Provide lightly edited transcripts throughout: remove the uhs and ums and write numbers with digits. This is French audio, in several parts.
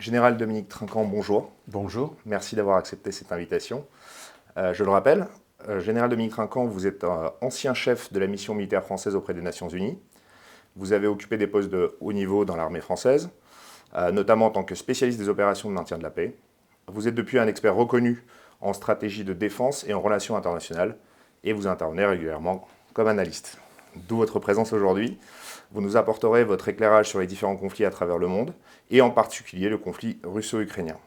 Général Dominique Trinquant, bonjour. Bonjour. Merci d'avoir accepté cette invitation. Je le rappelle, Général Dominique Trinquant, vous êtes ancien chef de la mission militaire française auprès des Nations Unies. Vous avez occupé des postes de haut niveau dans l'armée française, notamment en tant que spécialiste des opérations de maintien de la paix. Vous êtes depuis un expert reconnu en stratégie de défense et en relations internationales, et vous intervenez régulièrement comme analyste. D'où votre présence aujourd'hui. Vous nous apporterez votre éclairage sur les différents conflits à travers le monde, et en particulier le conflit russo-ukrainien.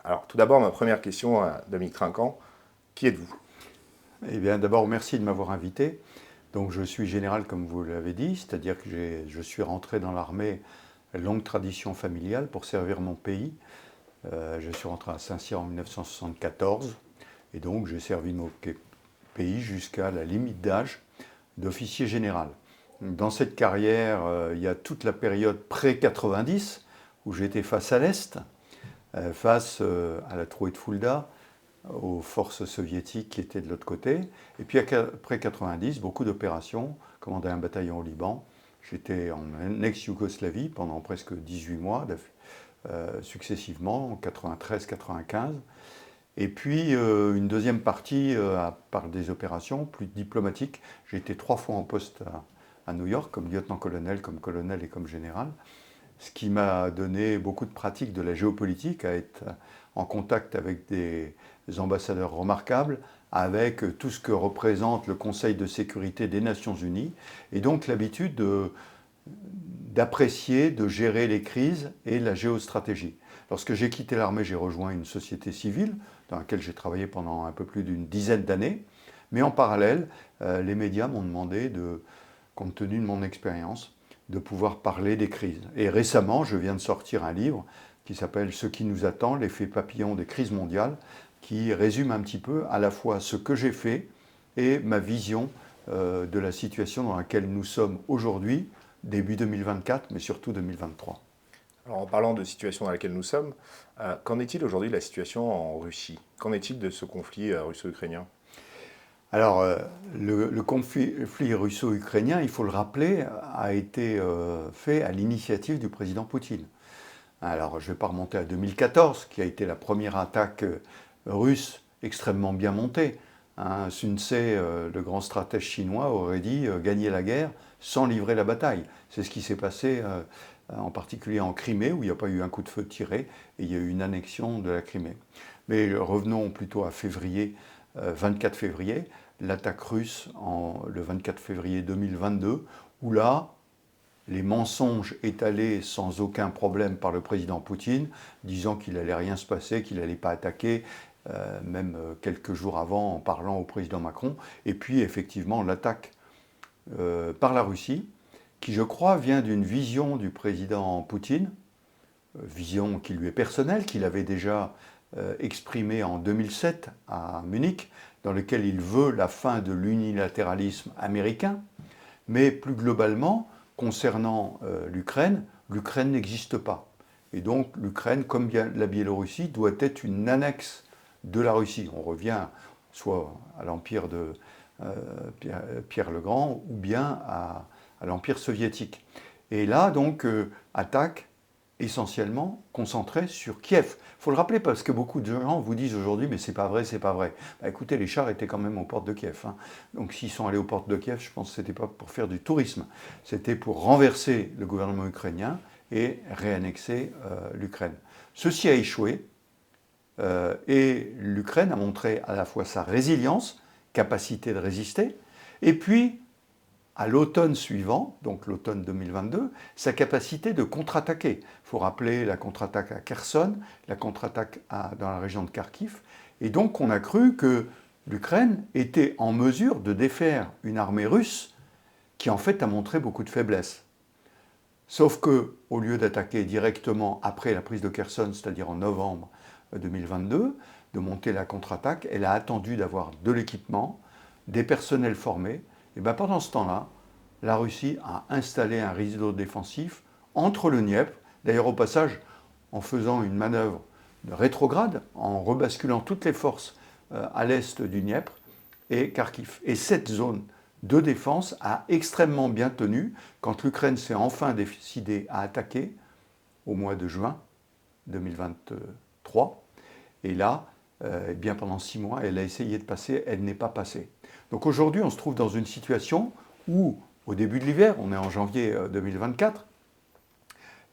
Alors tout d'abord, ma première question à Dominique Trinquant, qui êtes-vous? Eh bien, d'abord, merci de m'avoir invité. Donc, je suis général, comme vous l'avez dit, c'est-à-dire que je suis rentré dans l'armée, longue tradition familiale, pour servir mon pays. Je suis rentré à Saint-Cyr en 1974, et donc j'ai servi mon pays jusqu'à la limite d'âge d'officier général. Dans cette carrière, il y a toute la période pré-90, où j'étais face à l'Est, face à la trouée de Fulda, aux forces soviétiques qui étaient de l'autre côté. Et puis après 90, beaucoup d'opérations, commandé un bataillon au Liban. J'étais en ex-Yougoslavie pendant presque 18 mois successivement, en 93-95. Et puis une deuxième partie par des opérations plus diplomatiques. J'ai été 3 fois en poste à New York comme lieutenant-colonel, comme colonel et comme général. Ce qui m'a donné beaucoup de pratique de la géopolitique, à être en contact avec des ambassadeurs remarquables, avec tout ce que représente le Conseil de sécurité des Nations Unies, et donc l'habitude d'apprécier, de gérer les crises et la géostratégie. Lorsque j'ai quitté l'armée, j'ai rejoint une société civile dans laquelle j'ai travaillé pendant un peu plus d'une dizaine d'années, mais en parallèle, les médias m'ont demandé, compte tenu de mon expérience, de pouvoir parler des crises. Et récemment, je viens de sortir un livre qui s'appelle « Ce qui nous attend, l'effet papillon des crises mondiales », qui résume un petit peu à la fois ce que j'ai fait et ma vision de la situation dans laquelle nous sommes aujourd'hui, début 2024, mais surtout 2023. Alors en parlant de situation dans laquelle nous sommes, qu'en est-il aujourd'hui de la situation en Russie? Qu'en est-il de ce conflit russo-ukrainien? Alors, le conflit russo-ukrainien, il faut le rappeler, a été fait à l'initiative du président Poutine. Alors, je ne vais pas remonter à 2014, qui a été la première attaque russe extrêmement bien montée. Sun Tse, le grand stratège chinois, aurait dit gagner la guerre sans livrer la bataille. C'est ce qui s'est passé en particulier en Crimée, où il n'y a pas eu un coup de feu tiré, et il y a eu une annexion de la Crimée. Mais revenons plutôt à février, 24 février, l'attaque russe le 24 février 2022, où là, les mensonges étalés sans aucun problème par le président Poutine, disant qu'il n'allait rien se passer, qu'il n'allait pas attaquer, même quelques jours avant en parlant au président Macron, et puis effectivement l'attaque par la Russie, qui je crois vient d'une vision du président Poutine, vision qui lui est personnelle, qu'il avait déjà exprimée en 2007 à Munich, dans lequel il veut la fin de l'unilatéralisme américain, mais plus globalement, concernant l'Ukraine, l'Ukraine n'existe pas. Et donc l'Ukraine, comme la Biélorussie, doit être une annexe de la Russie. On revient soit à l'empire de Pierre le Grand ou bien à l'empire soviétique. Et là, donc, attaque essentiellement concentrée sur Kiev. Il faut le rappeler parce que beaucoup de gens vous disent aujourd'hui mais c'est pas vrai, c'est pas vrai. Bah, écoutez, les chars étaient quand même aux portes de Kiev. Donc s'ils sont allés aux portes de Kiev, je pense que c'était pas pour faire du tourisme. C'était pour renverser le gouvernement ukrainien et réannexer l'Ukraine. Ceci a échoué et l'Ukraine a montré à la fois sa résilience, capacité de résister, et puis à l'automne suivant, donc l'automne 2022, sa capacité de contre-attaquer. Il faut rappeler la contre-attaque à Kherson, la contre-attaque dans la région de Kharkiv. Et donc on a cru que l'Ukraine était en mesure de défaire une armée russe qui en fait a montré beaucoup de faiblesse. Sauf que, au lieu d'attaquer directement après la prise de Kherson, c'est-à-dire en novembre 2022, de monter la contre-attaque, elle a attendu d'avoir de l'équipement, des personnels formés. Et bien pendant ce temps-là, la Russie a installé un rideau défensif entre le Dniepr, d'ailleurs au passage en faisant une manœuvre de rétrograde, en rebasculant toutes les forces à l'est du Dniepr et Kharkiv. Et cette zone de défense a extrêmement bien tenu quand l'Ukraine s'est enfin décidée à attaquer au mois de juin 2023. Et là, eh bien pendant 6 mois, elle a essayé de passer, elle n'est pas passée. Donc aujourd'hui, on se trouve dans une situation où, au début de l'hiver, on est en janvier 2024,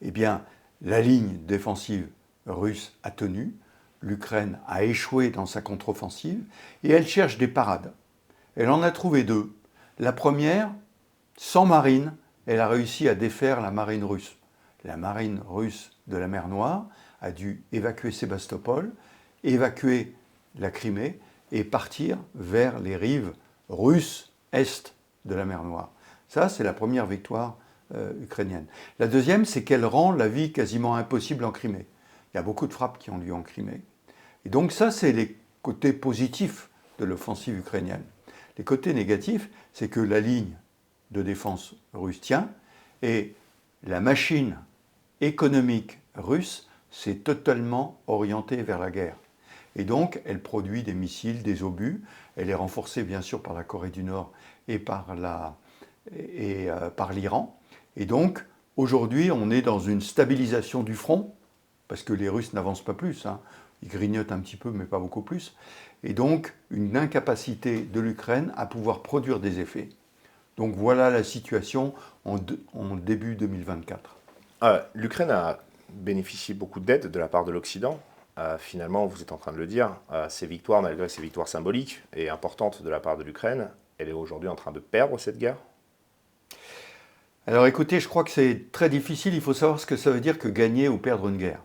eh bien, la ligne défensive russe a tenu, l'Ukraine a échoué dans sa contre-offensive, et elle cherche des parades. Elle en a trouvé 2. La première, sans marine, elle a réussi à défaire la marine russe. La marine russe de la mer Noire a dû évacuer Sébastopol, évacuer la Crimée et partir vers les rives russes est de la mer Noire. Ça, c'est la première victoire ukrainienne. La deuxième, c'est qu'elle rend la vie quasiment impossible en Crimée. Il y a beaucoup de frappes qui ont lieu en Crimée. Et donc ça, c'est les côtés positifs de l'offensive ukrainienne. Les côtés négatifs, c'est que la ligne de défense russe tient et la machine économique russe s'est totalement orientée vers la guerre. Et donc, elle produit des missiles, des obus. Elle est renforcée, bien sûr, par la Corée du Nord et par l'Iran. Et donc, aujourd'hui, on est dans une stabilisation du front, parce que les Russes n'avancent pas plus. Ils grignotent un petit peu, mais pas beaucoup plus. Et donc, une incapacité de l'Ukraine à pouvoir produire des effets. Donc voilà la situation en début 2024. L'Ukraine a bénéficié beaucoup d'aide de la part de l'Occident. Finalement, vous êtes en train de le dire, ces victoires, malgré ces victoires symboliques et importantes de la part de l'Ukraine, elle est aujourd'hui en train de perdre cette guerre? Alors écoutez, je crois que c'est très difficile. Il faut savoir ce que ça veut dire que gagner ou perdre une guerre.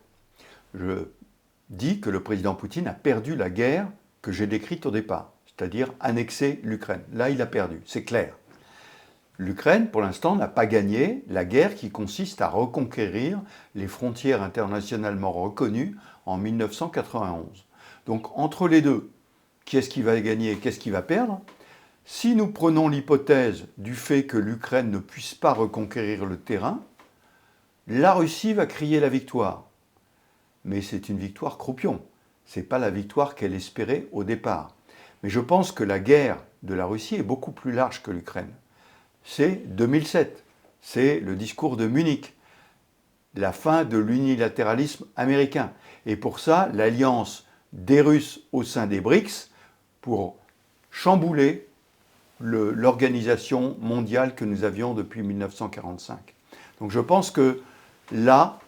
Je dis que le président Poutine a perdu la guerre que j'ai décrite au départ, c'est-à-dire annexer l'Ukraine. Là, il a perdu, c'est clair. L'Ukraine, pour l'instant, n'a pas gagné la guerre qui consiste à reconquérir les frontières internationalement reconnues en 1991. Donc, entre les deux, qui est-ce qui va gagner et qu'est-ce qui va perdre? Si nous prenons l'hypothèse du fait que l'Ukraine ne puisse pas reconquérir le terrain, la Russie va crier la victoire. Mais c'est une victoire croupion. Ce n'est pas la victoire qu'elle espérait au départ. Mais je pense que la guerre de la Russie est beaucoup plus large que l'Ukraine. C'est 2007, c'est le discours de Munich, la fin de l'unilatéralisme américain. Et pour ça, l'alliance des Russes au sein des BRICS pour chambouler l'organisation mondiale que nous avions depuis 1945. Donc je pense que là,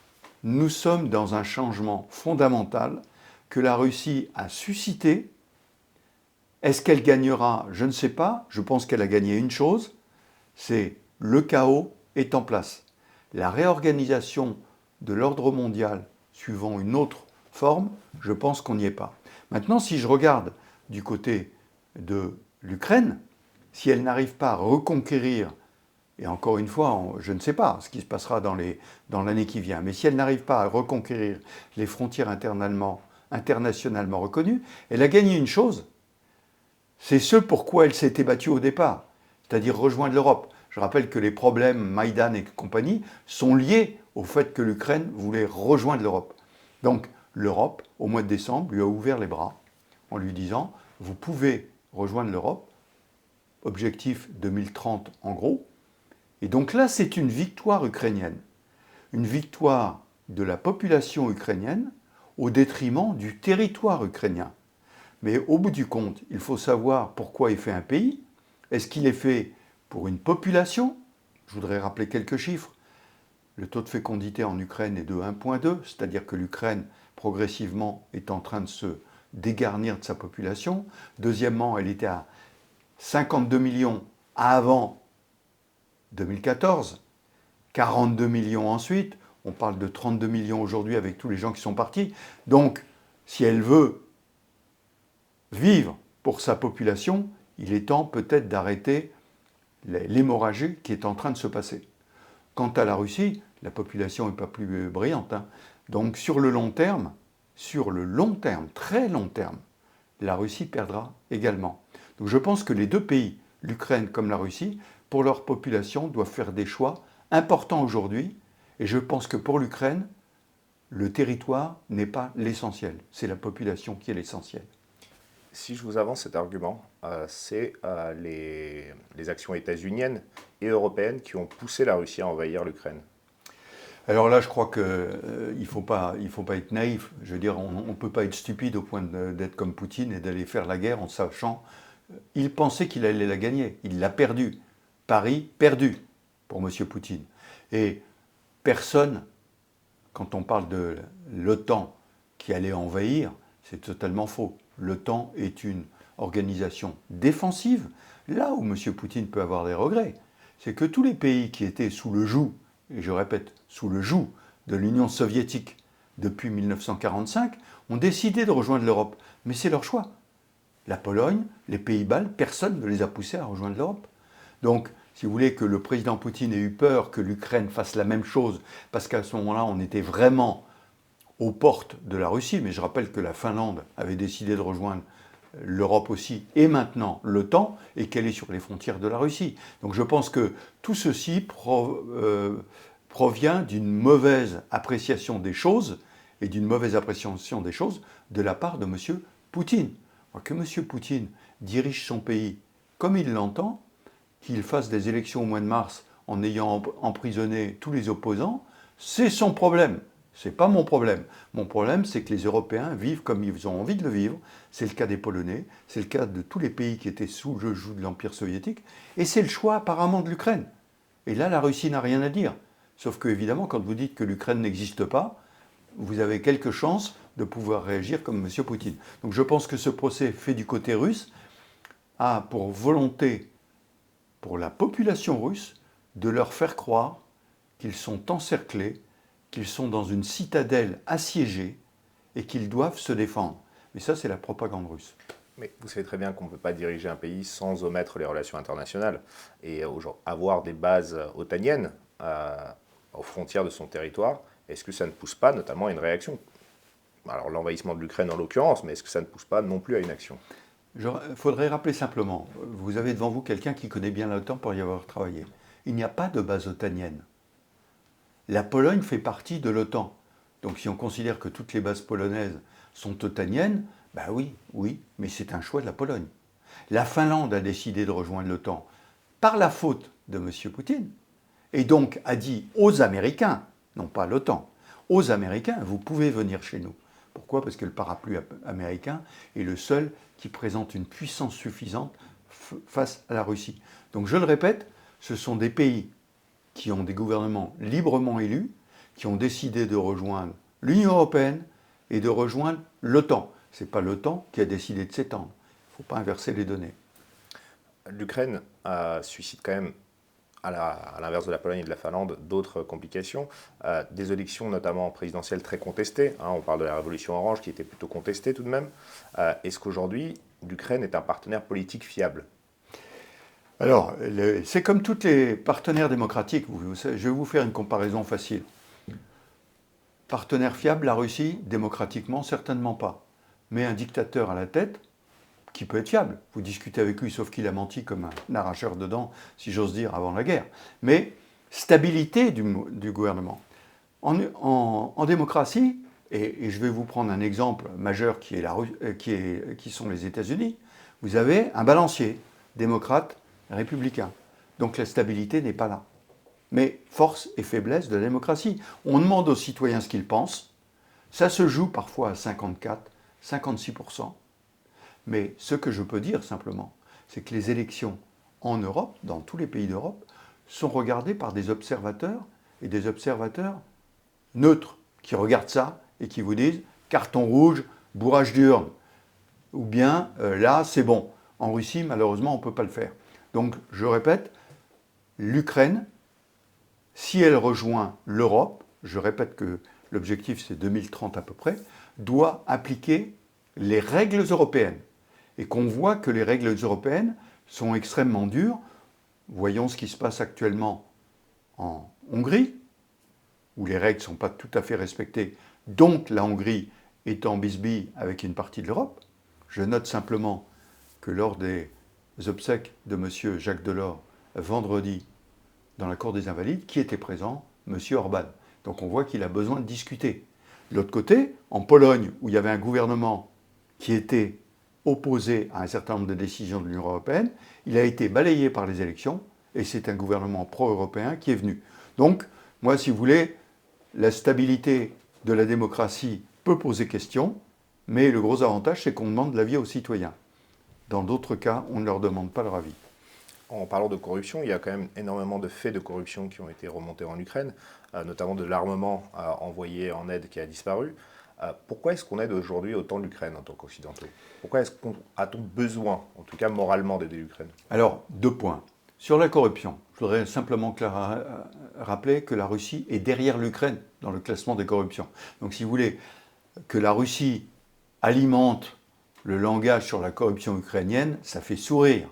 nous sommes dans un changement fondamental que la Russie a suscité. Est-ce qu'elle gagnera? Je ne sais pas. Je pense qu'elle a gagné une chose, c'est le chaos est en place. La réorganisation de l'ordre mondial suivant une autre forme, je pense qu'on n'y est pas. Maintenant, si je regarde du côté de l'Ukraine, si elle n'arrive pas à reconquérir, et encore une fois, je ne sais pas ce qui se passera dans l'année qui vient, mais si elle n'arrive pas à reconquérir les frontières internationalement reconnues, elle a gagné une chose, c'est ce pourquoi elle s'était battue au départ, c'est-à-dire rejoindre l'Europe. Je rappelle que les problèmes Maïdan et compagnie sont liés au fait que l'Ukraine voulait rejoindre l'Europe. Donc l'Europe, au mois de décembre, lui a ouvert les bras en lui disant « Vous pouvez rejoindre l'Europe, objectif 2030 en gros ». Et donc là, c'est une victoire ukrainienne. Une victoire de la population ukrainienne au détriment du territoire ukrainien. Mais au bout du compte, il faut savoir pourquoi est fait un pays. Est-ce qu'il est fait pour une population? Je voudrais rappeler quelques chiffres. Le taux de fécondité en Ukraine est de 1,2, c'est-à-dire que l'Ukraine, progressivement, est en train de se dégarnir de sa population. Deuxièmement, elle était à 52 millions avant 2014, 42 millions ensuite, on parle de 32 millions aujourd'hui avec tous les gens qui sont partis. Donc, si elle veut vivre pour sa population, il est temps peut-être d'arrêter l'hémorragie qui est en train de se passer. Quant à la Russie, la population n'est pas plus brillante. Donc sur le long terme, très long terme, la Russie perdra également. Donc je pense que les deux pays, l'Ukraine comme la Russie, pour leur population, doivent faire des choix importants aujourd'hui. Et je pense que pour l'Ukraine, le territoire n'est pas l'essentiel. C'est la population qui est l'essentiel. Si je vous avance cet argument, c'est les actions états-uniennes et européennes qui ont poussé la Russie à envahir l'Ukraine. Alors là, je crois qu'il ne faut pas être naïf. Je veux dire, on ne peut pas être stupide au point d'être comme Poutine et d'aller faire la guerre en sachant. Il pensait qu'il allait la gagner. Il l'a perdue. Paris, perdu pour M. Poutine. Et personne, quand on parle de l'OTAN qui allait envahir, c'est totalement faux. L'OTAN est une organisation défensive. Là où M. Poutine peut avoir des regrets, c'est que tous les pays qui étaient sous le joug, et je répète, sous le joug de l'Union soviétique depuis 1945, ont décidé de rejoindre l'Europe. Mais c'est leur choix. La Pologne, les Pays-Bas, personne ne les a poussés à rejoindre l'Europe. Donc, si vous voulez que le président Poutine ait eu peur que l'Ukraine fasse la même chose, parce qu'à ce moment-là, on était vraiment aux portes de la Russie, mais je rappelle que la Finlande avait décidé de rejoindre l'Europe aussi, et maintenant l'OTAN, et qu'elle est sur les frontières de la Russie. Donc je pense que tout ceci provient d'une mauvaise appréciation des choses, et d'une mauvaise appréciation des choses de la part de M. Poutine. Que M. Poutine dirige son pays comme il l'entend, qu'il fasse des élections au mois de mars en ayant emprisonné tous les opposants, c'est son problème. Ce n'est pas mon problème. Mon problème, c'est que les Européens vivent comme ils ont envie de le vivre. C'est le cas des Polonais, c'est le cas de tous les pays qui étaient sous le joug de l'Empire soviétique. Et c'est le choix apparemment de l'Ukraine. Et là, la Russie n'a rien à dire. Sauf que, évidemment, quand vous dites que l'Ukraine n'existe pas, vous avez quelques chances de pouvoir réagir comme M. Poutine. Donc je pense que ce procès fait du côté russe a pour volonté, pour la population russe, de leur faire croire qu'ils sont encerclés, qu'ils sont dans une citadelle assiégée et qu'ils doivent se défendre. Mais ça, c'est la propagande russe. Mais vous savez très bien qu'on ne peut pas diriger un pays sans omettre les relations internationales et avoir des bases otaniennes aux frontières de son territoire. Est-ce que ça ne pousse pas notamment à une réaction? Alors l'envahissement de l'Ukraine en l'occurrence, mais est-ce que ça ne pousse pas non plus à une action? Il faudrait rappeler simplement, vous avez devant vous quelqu'un qui connaît bien l'OTAN pour y avoir travaillé. Il n'y a pas de base otanienne. La Pologne fait partie de l'OTAN. Donc si on considère que toutes les bases polonaises sont otaniennes, ben oui, mais c'est un choix de la Pologne. La Finlande a décidé de rejoindre l'OTAN par la faute de M. Poutine, et donc a dit aux Américains, non pas à l'OTAN, aux Américains, vous pouvez venir chez nous. Pourquoi? Parce que le parapluie américain est le seul qui présente une puissance suffisante face à la Russie. Donc je le répète, ce sont des pays qui ont des gouvernements librement élus, qui ont décidé de rejoindre l'Union européenne et de rejoindre l'OTAN. Ce n'est pas l'OTAN qui a décidé de s'étendre. Il ne faut pas inverser les données. L'Ukraine suscite quand même, à l'inverse de la Pologne et de la Finlande, d'autres complications. Des élections, notamment présidentielles, très contestées. On parle de la Révolution orange, qui était plutôt contestée tout de même. Est-ce qu'aujourd'hui, l'Ukraine est un partenaire politique fiable? Alors, c'est comme tous les partenaires démocratiques. Je vais vous faire une comparaison facile. Partenaire fiable, la Russie, démocratiquement, certainement pas. Mais un dictateur à la tête, qui peut être fiable. Vous discutez avec lui, sauf qu'il a menti comme un arracheur de dents, si j'ose dire, avant la guerre. Mais stabilité du gouvernement. En démocratie, et je vais vous prendre un exemple majeur qui sont les États-Unis, vous avez un balancier, démocrate, républicain. Donc la stabilité n'est pas là. Mais force et faiblesse de la démocratie. On demande aux citoyens ce qu'ils pensent. Ça se joue parfois à 54, 56%. Mais ce que je peux dire simplement, c'est que les élections en Europe, dans tous les pays d'Europe, sont regardées par des observateurs et des observateurs neutres qui regardent ça et qui vous disent carton rouge, bourrage d'urne. Ou bien là, c'est bon. En Russie, malheureusement, on ne peut pas le faire. Donc, je répète, l'Ukraine, si elle rejoint l'Europe, je répète que l'objectif c'est 2030 à peu près, doit appliquer les règles européennes. Et qu'on voit que les règles européennes sont extrêmement dures. Voyons ce qui se passe actuellement en Hongrie, où les règles ne sont pas tout à fait respectées, donc la Hongrie est en bisbille avec une partie de l'Europe. Je note simplement que lors des obsèques de M. Jacques Delors, vendredi, dans la Cour des Invalides, qui était présent? M. Orban. Donc on voit qu'il a besoin de discuter. De l'autre côté, en Pologne, où il y avait un gouvernement qui était opposé à un certain nombre de décisions de l'Union européenne, il a été balayé par les élections, et c'est un gouvernement pro-européen qui est venu. Donc, moi, si vous voulez, la stabilité de la démocratie peut poser question, mais le gros avantage, c'est qu'on demande l'avis aux citoyens. Dans d'autres cas, on ne leur demande pas leur avis. En parlant de corruption, il y a quand même énormément de faits de corruption qui ont été remontés en Ukraine, notamment de l'armement envoyé en aide qui a disparu. Pourquoi est-ce qu'on aide aujourd'hui autant l'Ukraine en tant qu'Occidentaux? Pourquoi a-t-on besoin, en tout cas moralement, d'aider l'Ukraine? Alors, 2 points. Sur la corruption, je voudrais simplement rappeler que la Russie est derrière l'Ukraine dans le classement des corruptions. Donc si vous voulez que la Russie alimente le langage sur la corruption ukrainienne, ça fait sourire.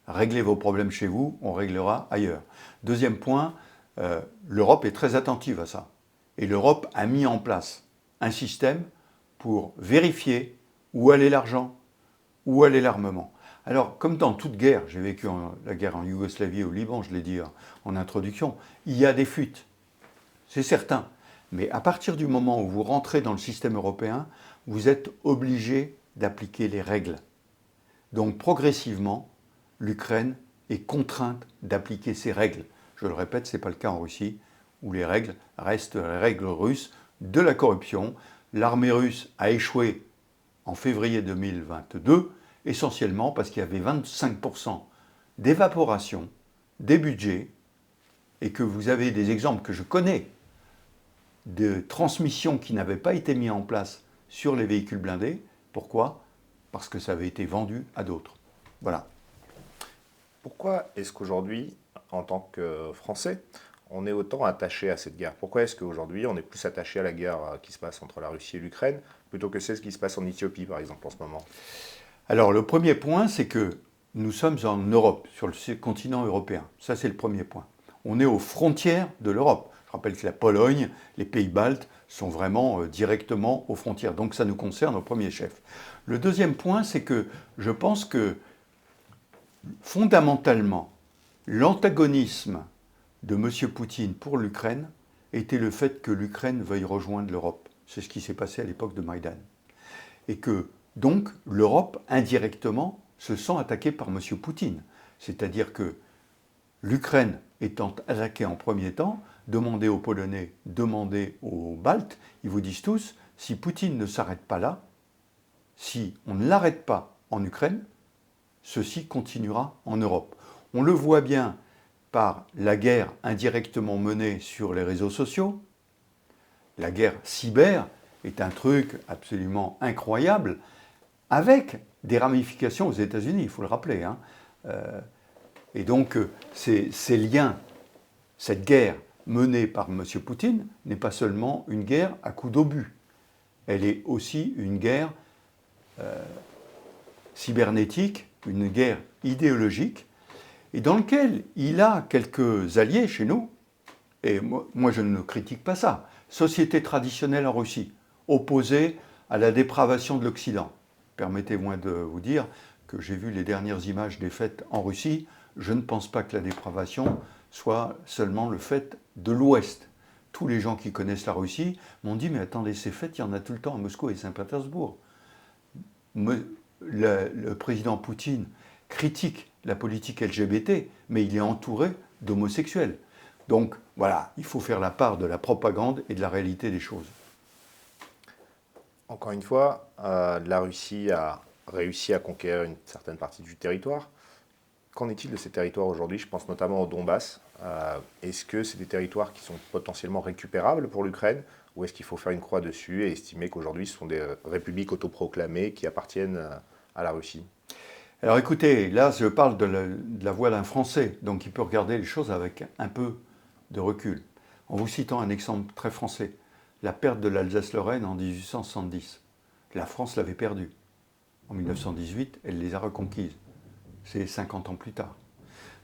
Réglez vos problèmes chez vous, on réglera ailleurs. Deuxième point, l'Europe est très attentive à ça. Et l'Europe a mis en place un système pour vérifier où allait l'argent, où allait l'armement. Alors, comme dans toute guerre, j'ai vécu la guerre en Yougoslavie et au Liban, je l'ai dit en introduction, il y a des fuites, c'est certain. Mais à partir du moment où vous rentrez dans le système européen, vous êtes obligé d'appliquer les règles. Donc, progressivement, l'Ukraine est contrainte d'appliquer ces règles. Je le répète, ce n'est pas le cas en Russie, où les règles restent les règles russes de la corruption. L'armée russe a échoué en février 2022, essentiellement parce qu'il y avait 25% d'évaporation des budgets et que vous avez des exemples que je connais de transmissions qui n'avaient pas été mis en place sur les véhicules blindés. Pourquoi? Parce que ça avait été vendu à d'autres. Voilà. Pourquoi est-ce qu'aujourd'hui, en tant que Français, on est autant attaché à cette guerre? Pourquoi est-ce qu'aujourd'hui, on est plus attaché à la guerre qui se passe entre la Russie et l'Ukraine plutôt que ce qui se passe en Éthiopie, par exemple, en ce moment? Alors, le premier point, c'est que nous sommes en Europe, sur le continent européen. Ça, c'est le premier point. On est aux frontières de l'Europe. Je rappelle que la Pologne, les pays baltes sont vraiment directement aux frontières. Donc, ça nous concerne au premier chef. Le deuxième point, c'est que je pense que, fondamentalement, l'antagonisme de M. Poutine pour l'Ukraine était le fait que l'Ukraine veuille rejoindre l'Europe. C'est ce qui s'est passé à l'époque de Maïdan. Et que, donc, l'Europe, indirectement, se sent attaquée par M. Poutine. C'est-à-dire que l'Ukraine étant attaquée en premier temps, demandez aux Polonais, demandez aux Baltes, ils vous disent tous, si Poutine ne s'arrête pas là, si on ne l'arrête pas en Ukraine, ceci continuera en Europe. On le voit bien par la guerre indirectement menée sur les réseaux sociaux. La guerre cyber est un truc absolument incroyable, avec des ramifications aux États-Unis, il faut le rappeler. Et donc, ces liens, cette guerre menée par M. Poutine n'est pas seulement une guerre à coups d'obus. Elle est aussi une guerre cybernétique, une guerre idéologique, et dans laquelle il a quelques alliés chez nous, et moi je ne critique pas ça. Société traditionnelle en Russie, opposée à la dépravation de l'Occident. Permettez-moi de vous dire que j'ai vu les dernières images des fêtes en Russie. Je ne pense pas que la dépravation soit seulement le fait de l'Ouest. Tous les gens qui connaissent la Russie m'ont dit « Mais attendez, ces fêtes, il y en a tout le temps à Moscou et Saint-Pétersbourg. » Le président Poutine critique la politique LGBT, mais il est entouré d'homosexuels. Donc voilà, il faut faire la part de la propagande et de la réalité des choses. Encore une fois, la Russie a réussi à conquérir une certaine partie du territoire. Qu'en est-il de ces territoires aujourd'hui? Je pense notamment au Donbass. Est-ce que c'est des territoires qui sont potentiellement récupérables pour l'Ukraine, ou est-ce qu'il faut faire une croix dessus et estimer qu'aujourd'hui ce sont des républiques autoproclamées qui appartiennent à la Russie? Alors écoutez, là je parle de la voix d'un Français, donc il peut regarder les choses avec un peu de recul. En vous citant un exemple très français, la perte de l'Alsace-Lorraine en 1870. La France l'avait perdue. En 1918, elle les a reconquises. C'est 50 ans plus tard.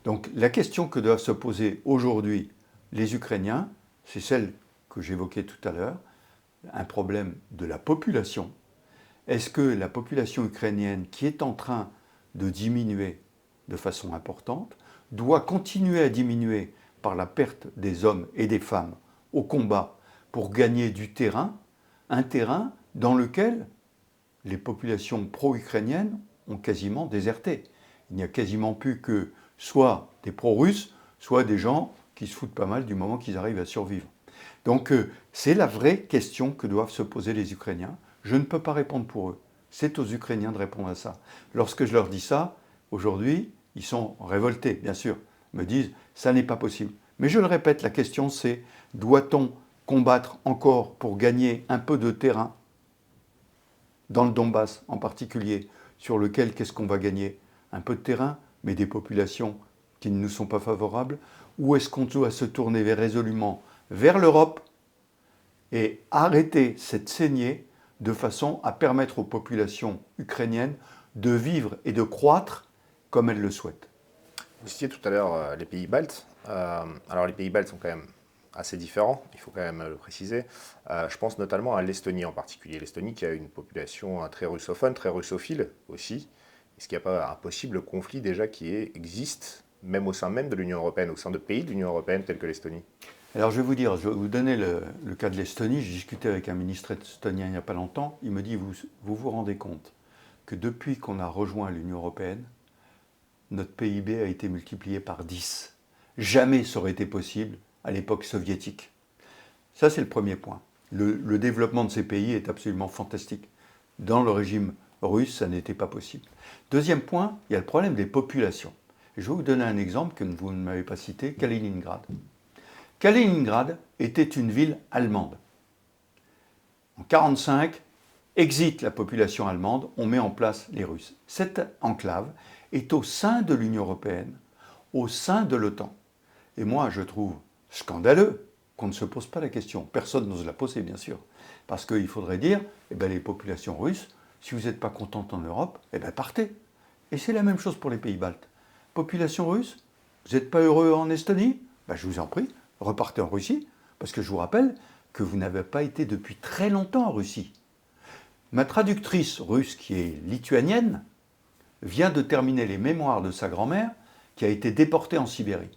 Donc la question que doivent se poser aujourd'hui les Ukrainiens, c'est celle que j'évoquais tout à l'heure, un problème de la population. Est-ce que la population ukrainienne, qui est en train de diminuer de façon importante, doit continuer à diminuer par la perte des hommes et des femmes au combat pour gagner du terrain, un terrain dans lequel les populations pro-ukrainiennes ont quasiment déserté. Il n'y a quasiment plus que soit des pro-russes, soit des gens qui se foutent pas mal du moment qu'ils arrivent à survivre. Donc c'est la vraie question que doivent se poser les Ukrainiens. Je ne peux pas répondre pour eux. C'est aux Ukrainiens de répondre à ça. Lorsque je leur dis ça, aujourd'hui, ils sont révoltés, bien sûr. Ils me disent, ça n'est pas possible. Mais je le répète, la question c'est, doit-on combattre encore pour gagner un peu de terrain, dans le Donbass en particulier, sur lequel qu'est-ce qu'on va gagner? Un peu de terrain, mais des populations qui ne nous sont pas favorables? Ou est-ce qu'on doit se tourner résolument vers l'Europe et arrêter cette saignée de façon à permettre aux populations ukrainiennes de vivre et de croître comme elles le souhaitent? Vous citiez tout à l'heure les pays baltes. Alors les pays baltes sont quand même assez différents, il faut quand même le préciser. Je pense notamment à l'Estonie en particulier. L'Estonie qui a une population très russophone, très russophile aussi. Est-ce qu'il n'y a pas un possible conflit déjà qui existe, même au sein même de l'Union européenne, au sein de pays de l'Union européenne tels que l'Estonie? Alors je vais vous donner le cas de l'Estonie. J'ai discuté avec un ministre estonien il n'y a pas longtemps. Il me dit, vous rendez compte que depuis qu'on a rejoint l'Union européenne, notre PIB a été multiplié par 10. Jamais ça aurait été possible à l'époque soviétique. Ça, c'est le premier point. Le développement de ces pays est absolument fantastique. Dans le régime russe, ça n'était pas possible. Deuxième point, il y a le problème des populations. Je vais vous donner un exemple que vous ne m'avez pas cité, Kaliningrad. Kaliningrad était une ville allemande. En 1945, exit la population allemande, on met en place les Russes. Cette enclave est au sein de l'Union européenne, au sein de l'OTAN. Et moi, je trouve scandaleux qu'on ne se pose pas la question. Personne n'ose la poser, bien sûr. Parce qu'il faudrait dire, les populations russes, si vous n'êtes pas contentes en Europe, partez. Et c'est la même chose pour les pays baltes. Population russe, vous n'êtes pas heureux en Estonie? Je vous en prie, repartez en Russie, parce que je vous rappelle que vous n'avez pas été depuis très longtemps en Russie. Ma traductrice russe, qui est lituanienne, vient de terminer les mémoires de sa grand-mère, qui a été déportée en Sibérie.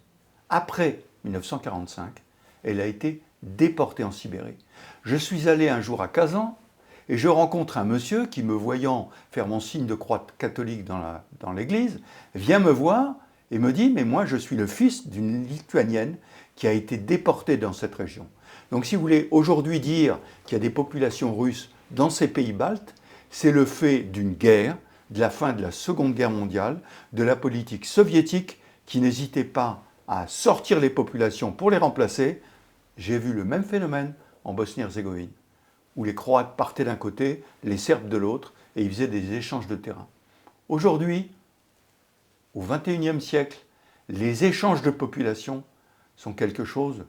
Après 1945, elle a été déportée en Sibérie. Je suis allé un jour à Kazan, et je rencontre un monsieur qui, me voyant faire mon signe de croix catholique dans l'église, vient me voir et me dit « Mais moi, je suis le fils d'une Lituanienne qui a été déportée dans cette région. » Donc, si vous voulez aujourd'hui dire qu'il y a des populations russes dans ces pays baltes, c'est le fait d'une guerre, de la fin de la Seconde Guerre mondiale, de la politique soviétique qui n'hésitait pas à sortir les populations pour les remplacer. J'ai vu le même phénomène en Bosnie-Herzégovine, où les Croates partaient d'un côté, les Serbes de l'autre, et ils faisaient des échanges de terrain. Aujourd'hui, au XXIe siècle, les échanges de population sont quelque chose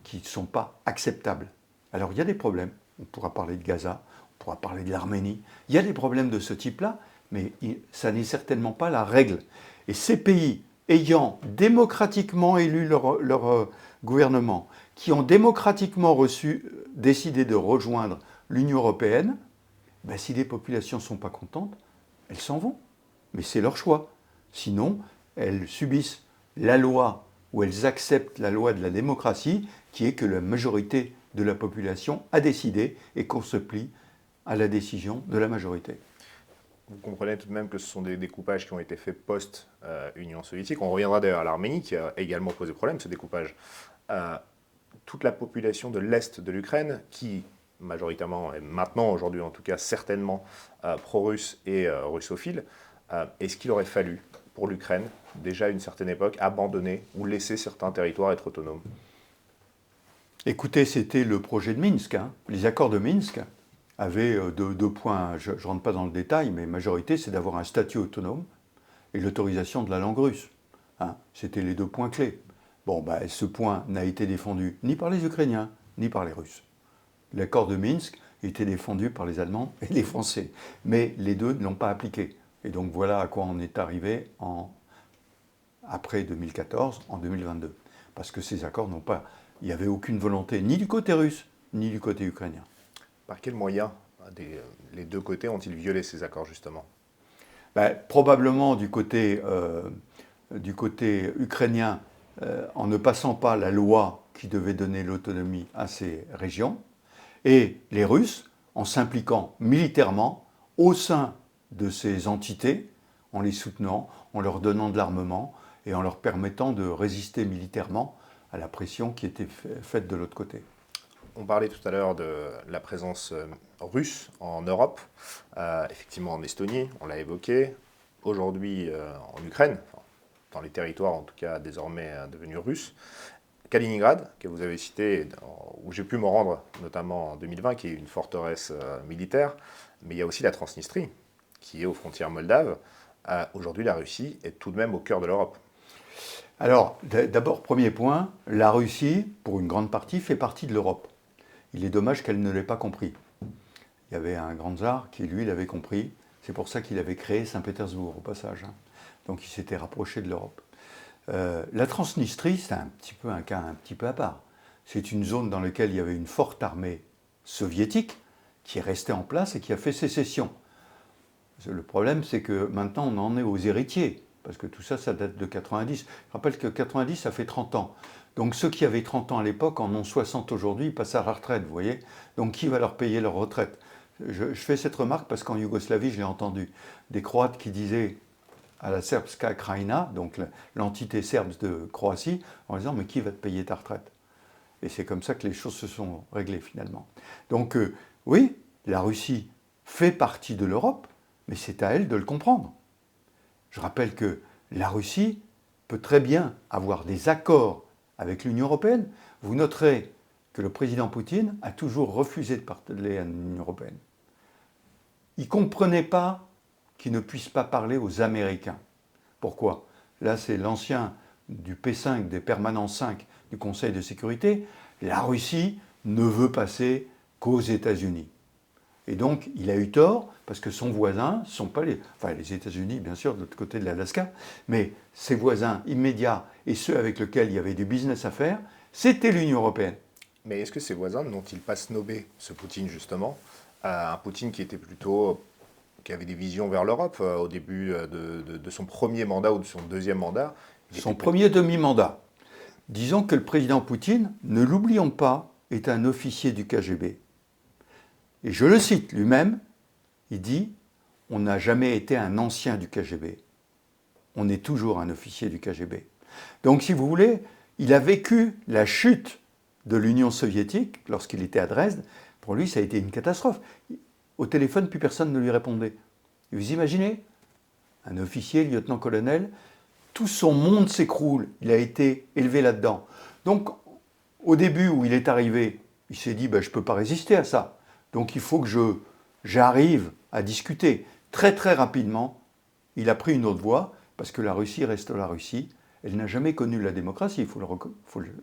qui ne sont pas acceptables. Alors il y a des problèmes, on pourra parler de Gaza, on pourra parler de l'Arménie, il y a des problèmes de ce type-là, mais ça n'est certainement pas la règle. Et ces pays ayant démocratiquement élu leur gouvernement, qui ont démocratiquement décidé de rejoindre l'Union européenne, si les populations ne sont pas contentes, elles s'en vont. Mais c'est leur choix. Sinon, elles subissent la loi ou elles acceptent la loi de la démocratie, qui est que la majorité de la population a décidé et qu'on se plie à la décision de la majorité. Vous comprenez tout de même que ce sont des découpages qui ont été faits post-Union soviétique. On reviendra d'ailleurs à l'Arménie qui a également posé problème, ce découpage. Toute la population de l'Est de l'Ukraine, qui majoritairement, et maintenant aujourd'hui en tout cas certainement pro-russe et russophile, est-ce qu'il aurait fallu pour l'Ukraine, déjà à une certaine époque, abandonner ou laisser certains territoires être autonomes? Écoutez, c'était le projet de Minsk. Les accords de Minsk avaient deux points, je ne rentre pas dans le détail, mais majorité, c'est d'avoir un statut autonome et l'autorisation de la langue russe. C'était les deux points clés. Ce point n'a été défendu ni par les Ukrainiens, ni par les Russes. L'accord de Minsk était défendu par les Allemands et les Français, mais les deux ne l'ont pas appliqué. Et donc voilà à quoi on est arrivé après 2014, en 2022. Parce que ces accords il n'y avait aucune volonté, ni du côté russe, ni du côté ukrainien. Par quels moyens les deux côtés ont-ils violé ces accords, justement? Probablement du côté ukrainien, en ne passant pas la loi qui devait donner l'autonomie à ces régions, et les Russes, en s'impliquant militairement au sein de ces entités, en les soutenant, en leur donnant de l'armement et en leur permettant de résister militairement à la pression qui était faite de l'autre côté. On parlait tout à l'heure de la présence russe en Europe, effectivement en Estonie, on l'a évoqué, aujourd'hui en Ukraine, enfin, dans les territoires en tout cas désormais devenus russes. Kaliningrad, que vous avez cité, où j'ai pu me rendre notamment en 2020, qui est une forteresse militaire, mais il y a aussi la Transnistrie, qui est aux frontières moldaves. Aujourd'hui, la Russie est tout de même au cœur de l'Europe. Alors, d'abord, premier point, la Russie, pour une grande partie, fait partie de l'Europe. Il est dommage qu'elle ne l'ait pas compris. Il y avait un grand tsar qui, lui, l'avait compris. C'est pour ça qu'il avait créé Saint-Pétersbourg, au passage. Donc, il s'était rapproché de l'Europe. La Transnistrie, c'est un cas un petit peu à part. C'est une zone dans laquelle il y avait une forte armée soviétique qui est restée en place et qui a fait sécession. Le problème, c'est que maintenant, on en est aux héritiers, parce que tout ça, ça date de 90. Je rappelle que 90, ça fait 30 ans. Donc ceux qui avaient 30 ans à l'époque en ont 60 aujourd'hui, ils passent à la retraite, vous voyez. Donc qui va leur payer leur retraite? Je fais cette remarque parce qu'en Yougoslavie, je l'ai entendu. Des Croates qui disaient à la Srpska Krajina, donc l'entité serbe de Croatie, en disant « mais qui va te payer ta retraite ?» Et c'est comme ça que les choses se sont réglées finalement. Donc oui, la Russie fait partie de l'Europe, mais c'est à elle de le comprendre. Je rappelle que la Russie peut très bien avoir des accords avec l'Union européenne. Vous noterez que le président Poutine a toujours refusé de parler à l'Union européenne. Il ne comprenait pas qu'il ne puisse pas parler aux Américains. Pourquoi? Là, c'est l'ancien du P5, des permanents 5 du Conseil de sécurité. La Russie ne veut passer qu'aux États-Unis. Et donc, il a eu tort, parce que son voisin, ce ne sont pas les États-Unis, bien sûr, de l'autre côté de l'Alaska, mais ses voisins immédiats et ceux avec lesquels il y avait du business à faire, c'était l'Union européenne. Mais est-ce que ces voisins n'ont-ils pas snobé ce Poutine, justement? Un Poutine qui avait des visions vers l'Europe au début de son premier mandat ou de son deuxième mandat. Son premier demi-mandat. Disons que le président Poutine, ne l'oublions pas, est un officier du KGB. Et je le cite lui-même, il dit « On n'a jamais été un ancien du KGB. On est toujours un officier du KGB. » Donc si vous voulez, il a vécu la chute de l'Union soviétique lorsqu'il était à Dresde. Pour lui, ça a été une catastrophe. Au téléphone, plus personne ne lui répondait. Et vous imaginez? Un officier, lieutenant-colonel, tout son monde s'écroule. Il a été élevé là-dedans. Donc, au début où il est arrivé, il s'est dit je ne peux pas résister à ça. Donc il faut que j'arrive à discuter. Très très rapidement, il a pris une autre voie, parce que la Russie reste la Russie. Elle n'a jamais connu la démocratie, il faut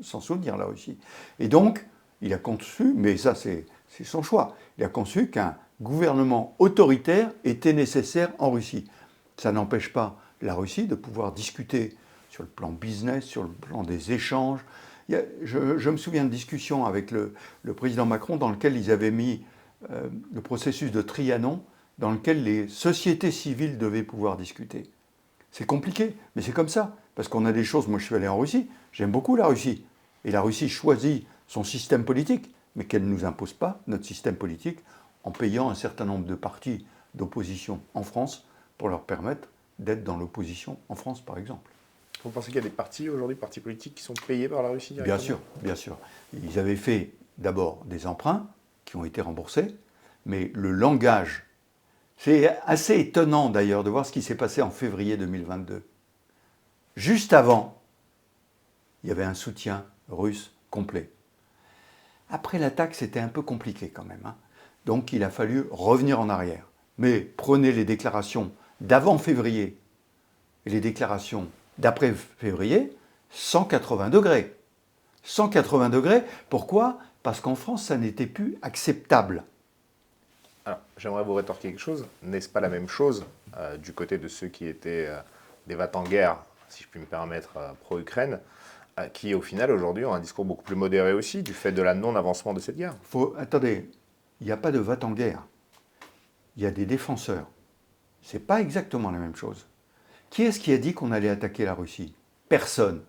s'en souvenir, la Russie. Et donc, il a conçu, mais ça c'est son choix, il a conçu qu'un gouvernement autoritaire était nécessaire en Russie. Ça n'empêche pas la Russie de pouvoir discuter sur le plan business, sur le plan des échanges. Je me souviens de discussions avec le président Macron dans lequel ils avaient mis le processus de Trianon, dans lequel les sociétés civiles devaient pouvoir discuter. C'est compliqué, mais c'est comme ça, parce qu'on a des choses. Moi, je suis allé en Russie, j'aime beaucoup la Russie, et la Russie choisit son système politique, mais qu'elle ne nous impose pas notre système politique en payant un certain nombre de partis d'opposition en France pour leur permettre d'être dans l'opposition en France, par exemple. Vous pensez qu'il y a des partis aujourd'hui, partis politiques, qui sont payés par la Russie directement? Bien sûr, bien sûr. Ils avaient fait d'abord des emprunts qui ont été remboursés, mais le langage, c'est assez étonnant d'ailleurs de voir ce qui s'est passé en février 2022. Juste avant, il y avait un soutien russe complet. Après l'attaque, c'était un peu compliqué quand même. Donc il a fallu revenir en arrière. Mais prenez les déclarations d'avant février et les déclarations d'après février, 180 degrés. 180 degrés, pourquoi? Parce qu'en France, ça n'était plus acceptable. Alors, j'aimerais vous rétorquer quelque chose. N'est-ce pas la même chose du côté de ceux qui étaient des va-t-en-guerre, si je puis me permettre, pro-Ukraine, qui au final aujourd'hui ont un discours beaucoup plus modéré aussi, du fait de la non-avancement de cette guerre? Attendez, il n'y a pas de va-t-en-guerre. Il y a des défenseurs. Ce n'est pas exactement la même chose. Qui est-ce qui a dit qu'on allait attaquer la Russie? Personne.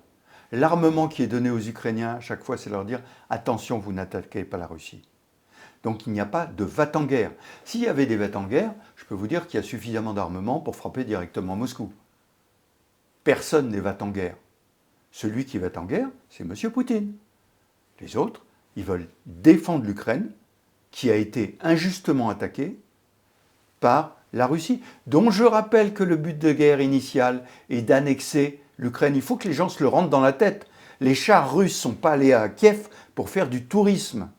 L'armement qui est donné aux Ukrainiens, à chaque fois, c'est leur dire « Attention, vous n'attaquez pas la Russie ». Donc il n'y a pas de va-t-en-guerre. S'il y avait des va-t-en-guerre, je peux vous dire qu'il y a suffisamment d'armement pour frapper directement Moscou. Personne n'est va-t-en-guerre. Celui qui va en guerre, c'est M. Poutine. Les autres, Ils veulent défendre l'Ukraine, qui a été injustement attaquée par la Russie, dont je rappelle que le but de guerre initial est d'annexer l'Ukraine. Il faut que les gens se le rentrent dans la tête. Les chars russes ne sont pas allés à Kiev pour faire du tourisme.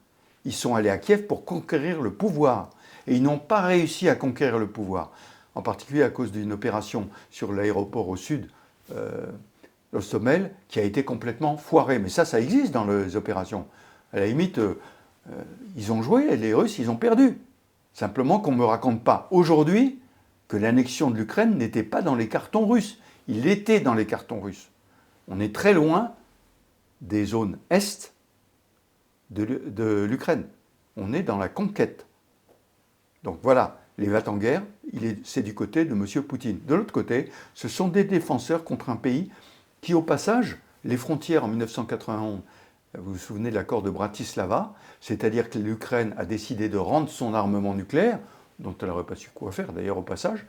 Ils sont allés à Kiev pour conquérir le pouvoir. Et ils n'ont pas réussi à conquérir le pouvoir. En particulier à cause d'une opération sur l'aéroport au sud, l'Ostomel, qui a été complètement foirée. Mais ça existe dans les opérations. À la limite, ils ont joué, les Russes, ils ont perdu. Simplement qu'on ne me raconte pas aujourd'hui que l'annexion de l'Ukraine n'était pas dans les cartons russes. Il était dans les cartons russes. On est très loin des zones est de l'Ukraine. On est dans la conquête. Donc voilà, les va-t-en-guerre, c'est du côté de M. Poutine. De l'autre côté, ce sont des défenseurs contre un pays qui, au passage, les frontières en 1991, vous vous souvenez de l'accord de Bratislava, c'est-à-dire que l'Ukraine a décidé de rendre son armement nucléaire, dont elle n'aurait pas su quoi faire d'ailleurs au passage,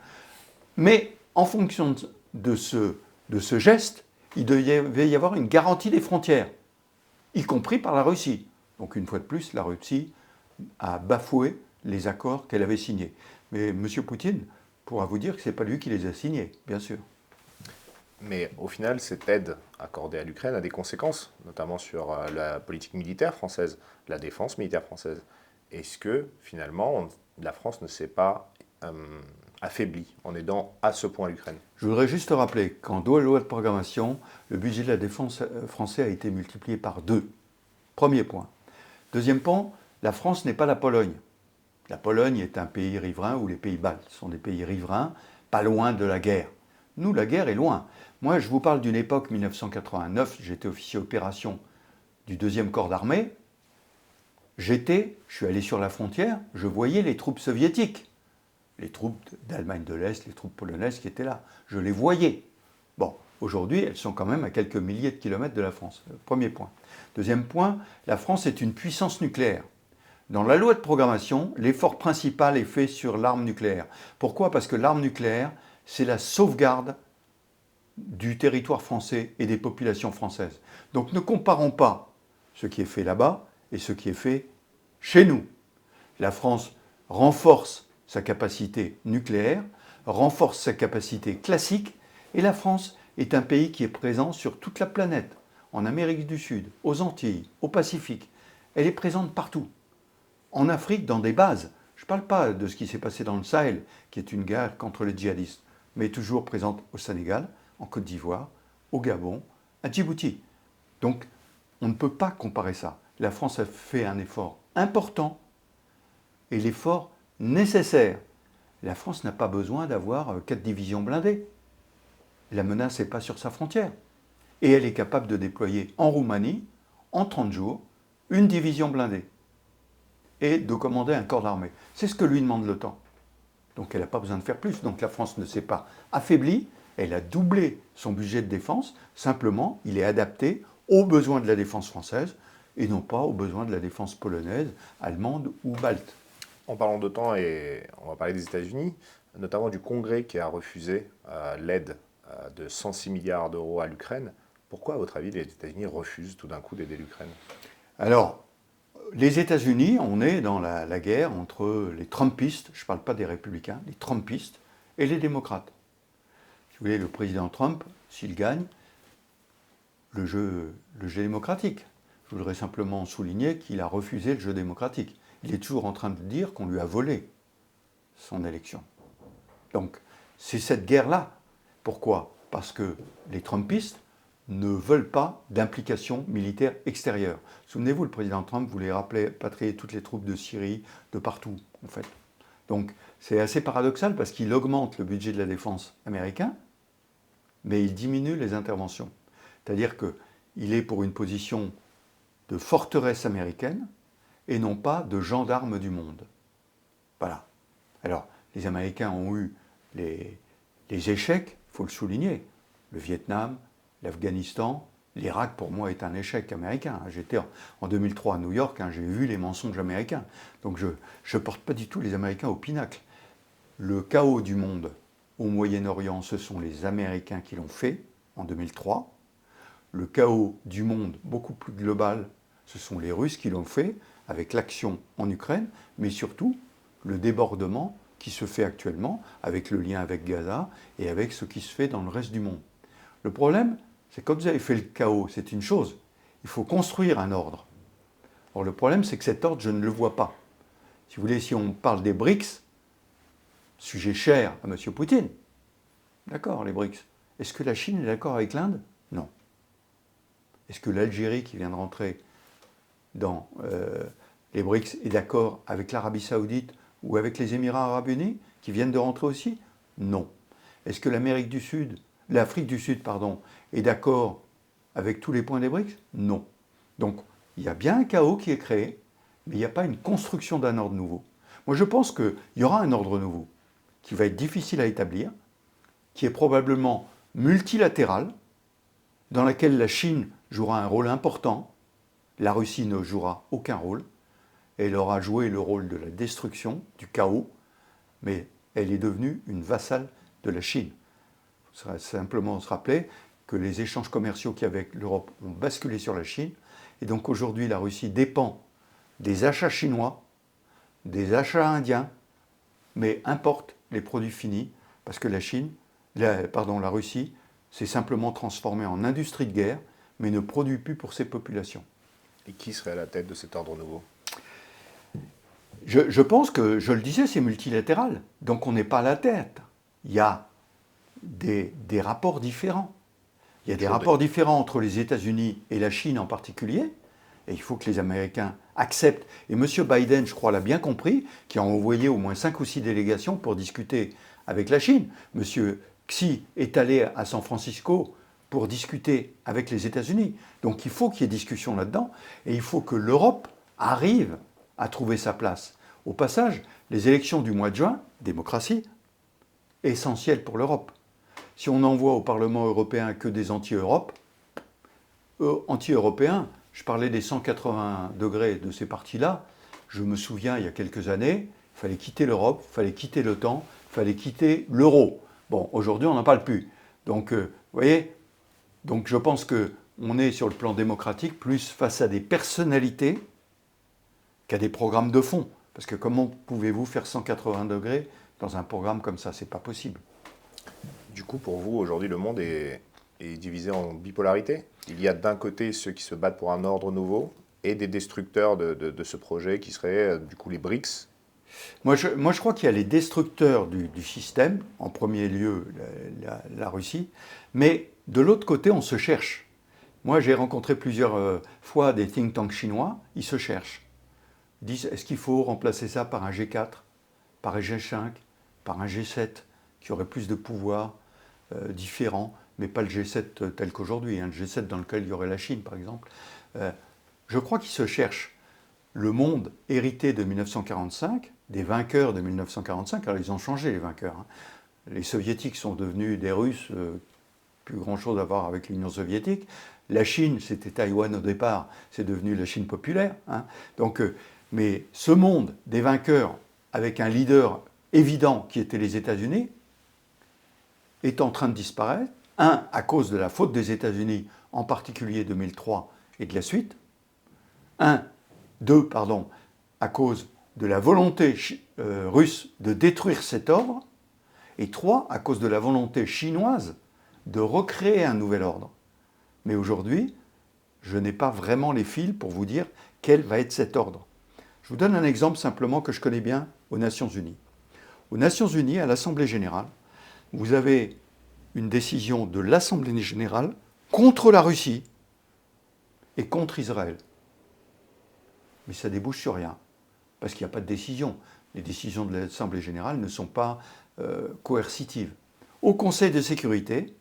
mais en fonction de ce geste, il devait y avoir une garantie des frontières, y compris par la Russie. Donc une fois de plus, la Russie a bafoué les accords qu'elle avait signés. Mais M. Poutine pourra vous dire que ce n'est pas lui qui les a signés, bien sûr. Mais au final, cette aide accordée à l'Ukraine a des conséquences, notamment sur la politique militaire française, la défense militaire française. Est-ce que finalement, la France ne s'est pas affaiblie en aidant à ce point l'Ukraine? Je voudrais juste rappeler qu'en loi de programmation, le budget de la défense français a été multiplié par 2. Premier point. Deuxième point, la France n'est pas la Pologne. La Pologne est un pays riverain, ou les pays baltes sont des pays riverains, pas loin de la guerre. Nous, la guerre est loin. Moi, je vous parle d'une époque, 1989, j'étais officier opération du 2e corps d'armée. Je suis allé sur la frontière, je voyais les troupes soviétiques, les troupes d'Allemagne de l'Est, les troupes polonaises qui étaient là. Je les voyais. Bon, aujourd'hui, elles sont quand même à quelques milliers de kilomètres de la France. Premier point. Deuxième point, la France est une puissance nucléaire. Dans la loi de programmation, l'effort principal est fait sur l'arme nucléaire. Pourquoi? Parce que l'arme nucléaire, c'est la sauvegarde du territoire français et des populations françaises. Donc ne comparons pas ce qui est fait là-bas et ce qui est fait chez nous. La France renforce sa capacité nucléaire, renforce sa capacité classique, et la France est un pays qui est présent sur toute la planète, en Amérique du Sud, aux Antilles, au Pacifique. Elle est présente partout. En Afrique, dans des bases. Je ne parle pas de ce qui s'est passé dans le Sahel, qui est une guerre contre les djihadistes, mais toujours présente au Sénégal, en Côte d'Ivoire, au Gabon, à Djibouti. Donc, on ne peut pas comparer ça. La France a fait un effort important et l'effort nécessaire. La France n'a pas besoin d'avoir 4 divisions blindées. La menace n'est pas sur sa frontière. Et elle est capable de déployer en Roumanie, en 30 jours, une division blindée et de commander un corps d'armée. C'est ce que lui demande l'OTAN. Donc elle n'a pas besoin de faire plus. Donc la France ne s'est pas affaiblie, elle a doublé son budget de défense, simplement il est adapté aux besoins de la défense française et non pas aux besoins de la défense polonaise, allemande ou balte. En parlant d'OTAN, et on va parler des États-Unis, notamment du Congrès qui a refusé l'aide de 106 milliards d'euros à l'Ukraine. Pourquoi, à votre avis, les États-Unis refusent tout d'un coup d'aider l'Ukraine? Alors, les États-Unis, on est dans la guerre entre les Trumpistes, je ne parle pas des républicains, les Trumpistes et les démocrates. Si vous voulez, le président Trump, s'il gagne, le jeu démocratique. Je voudrais simplement souligner qu'il a refusé le jeu démocratique. Il est toujours en train de dire qu'on lui a volé son élection. Donc, c'est cette guerre-là. Pourquoi? Parce que les Trumpistes ne veulent pas d'implication militaire extérieure. Souvenez-vous, le président Trump voulait rapatrier toutes les troupes de Syrie, de partout, en fait. Donc, c'est assez paradoxal parce qu'il augmente le budget de la défense américain, mais il diminue les interventions. C'est-à-dire qu'il est pour une position de forteresse américaine et non pas de gendarme du monde. Voilà. Alors, les Américains ont eu les échecs, il faut le souligner. Le Vietnam, l'Afghanistan, l'Irak, pour moi, est un échec américain. J'étais en 2003 à New York, j'ai vu les mensonges américains. Donc je ne porte pas du tout les Américains au pinacle. Le chaos du monde au Moyen-Orient, ce sont les Américains qui l'ont fait en 2003. Le chaos du monde beaucoup plus global, Ce sont les Russes qui l'ont fait avec l'action en Ukraine, mais surtout le débordement qui se fait actuellement avec le lien avec Gaza et avec ce qui se fait dans le reste du monde. Le problème, c'est que quand vous avez fait le chaos, c'est une chose. Il faut construire un ordre. Or, le problème, c'est que cet ordre, je ne le vois pas. Si vous voulez, si on parle des BRICS, sujet cher à M. Poutine, d'accord, les BRICS. Est-ce que la Chine est d'accord avec l'Inde? Non. Est-ce que l'Algérie, qui vient de rentrer dans les BRICS, est d'accord avec l'Arabie Saoudite ou avec les Émirats Arabes Unis, qui viennent de rentrer aussi? Non. Est-ce que l'Afrique du Sud, est d'accord avec tous les points des BRICS? Non. Donc, il y a bien un chaos qui est créé, mais il n'y a pas une construction d'un ordre nouveau. Moi, je pense qu'il y aura un ordre nouveau qui va être difficile à établir, qui est probablement multilatéral, dans lequel la Chine jouera un rôle important, la Russie ne jouera aucun rôle, elle aura joué le rôle de la destruction, du chaos, mais elle est devenue une vassale de la Chine. Il faudrait simplement se rappeler que les échanges commerciaux qu'il y avait avec l'Europe ont basculé sur la Chine, et donc aujourd'hui la Russie dépend des achats chinois, des achats indiens, mais importe les produits finis, parce que la Russie s'est simplement transformée en industrie de guerre, mais ne produit plus pour ses populations. Et qui serait à la tête de cet ordre nouveau? Je pense que, je le disais, c'est multilatéral, donc on n'est pas à la tête. Il y a des rapports différents. Il y a des rapports différents entre les États-Unis et la Chine en particulier, et il faut que les Américains acceptent. Et M. Biden, je crois, l'a bien compris, qui a envoyé au moins 5 ou 6 délégations pour discuter avec la Chine. M. Xi est allé à San Francisco pour discuter avec les États-Unis. Donc il faut qu'il y ait discussion là-dedans, et il faut que l'Europe arrive à trouver sa place. Au passage, les élections du mois de juin, démocratie, essentielles pour l'Europe. Si on n'envoie au Parlement européen que des anti-Europe, anti-européens, je parlais des 180 degrés de ces partis-là, je me souviens, il y a quelques années, il fallait quitter l'Europe, il fallait quitter l'OTAN, il fallait quitter l'euro. Bon, aujourd'hui, on n'en parle plus. Donc, vous voyez, donc je pense qu'on est sur le plan démocratique plus face à des personnalités qu'à des programmes de fond. Parce que comment pouvez-vous faire 180 degrés dans un programme comme ça? C'est pas possible. Du coup, pour vous, aujourd'hui, le monde est divisé en bipolarité. Il y a d'un côté ceux qui se battent pour un ordre nouveau et des destructeurs de ce projet qui seraient du coup les BRICS. Moi, je crois qu'il y a les destructeurs du système, en premier lieu la Russie, mais de l'autre côté, on se cherche. Moi, j'ai rencontré plusieurs fois des think tanks chinois, ils se cherchent. Ils disent, est-ce qu'il faut remplacer ça par un G4, par un G5, par un G7, qui aurait plus de pouvoir différents, mais pas le G7 tel qu'aujourd'hui, le G7 dans lequel il y aurait la Chine, par exemple. Je crois qu'ils se cherchent. Le monde hérité de 1945, des vainqueurs de 1945, alors ils ont changé les vainqueurs. Les soviétiques sont devenus des Russes, plus grand-chose à voir avec l'Union soviétique. La Chine, c'était Taïwan au départ, c'est devenu la Chine populaire. Donc, mais ce monde des vainqueurs, avec un leader évident qui était les États-Unis, est en train de disparaître. Un, à cause de la faute des États-Unis, en particulier 2003 et de la suite. Deux, à cause de la volonté russe de détruire cet ordre. Et trois, à cause de la volonté chinoise de recréer un nouvel ordre. Mais aujourd'hui, je n'ai pas vraiment les fils pour vous dire quel va être cet ordre. Je vous donne un exemple simplement que je connais bien aux Nations Unies. Aux Nations Unies, à l'Assemblée Générale, vous avez une décision de l'Assemblée Générale contre la Russie et contre Israël. Mais ça débouche sur rien, parce qu'il n'y a pas de décision. Les décisions de l'Assemblée Générale ne sont pas coercitives. Au Conseil de sécurité,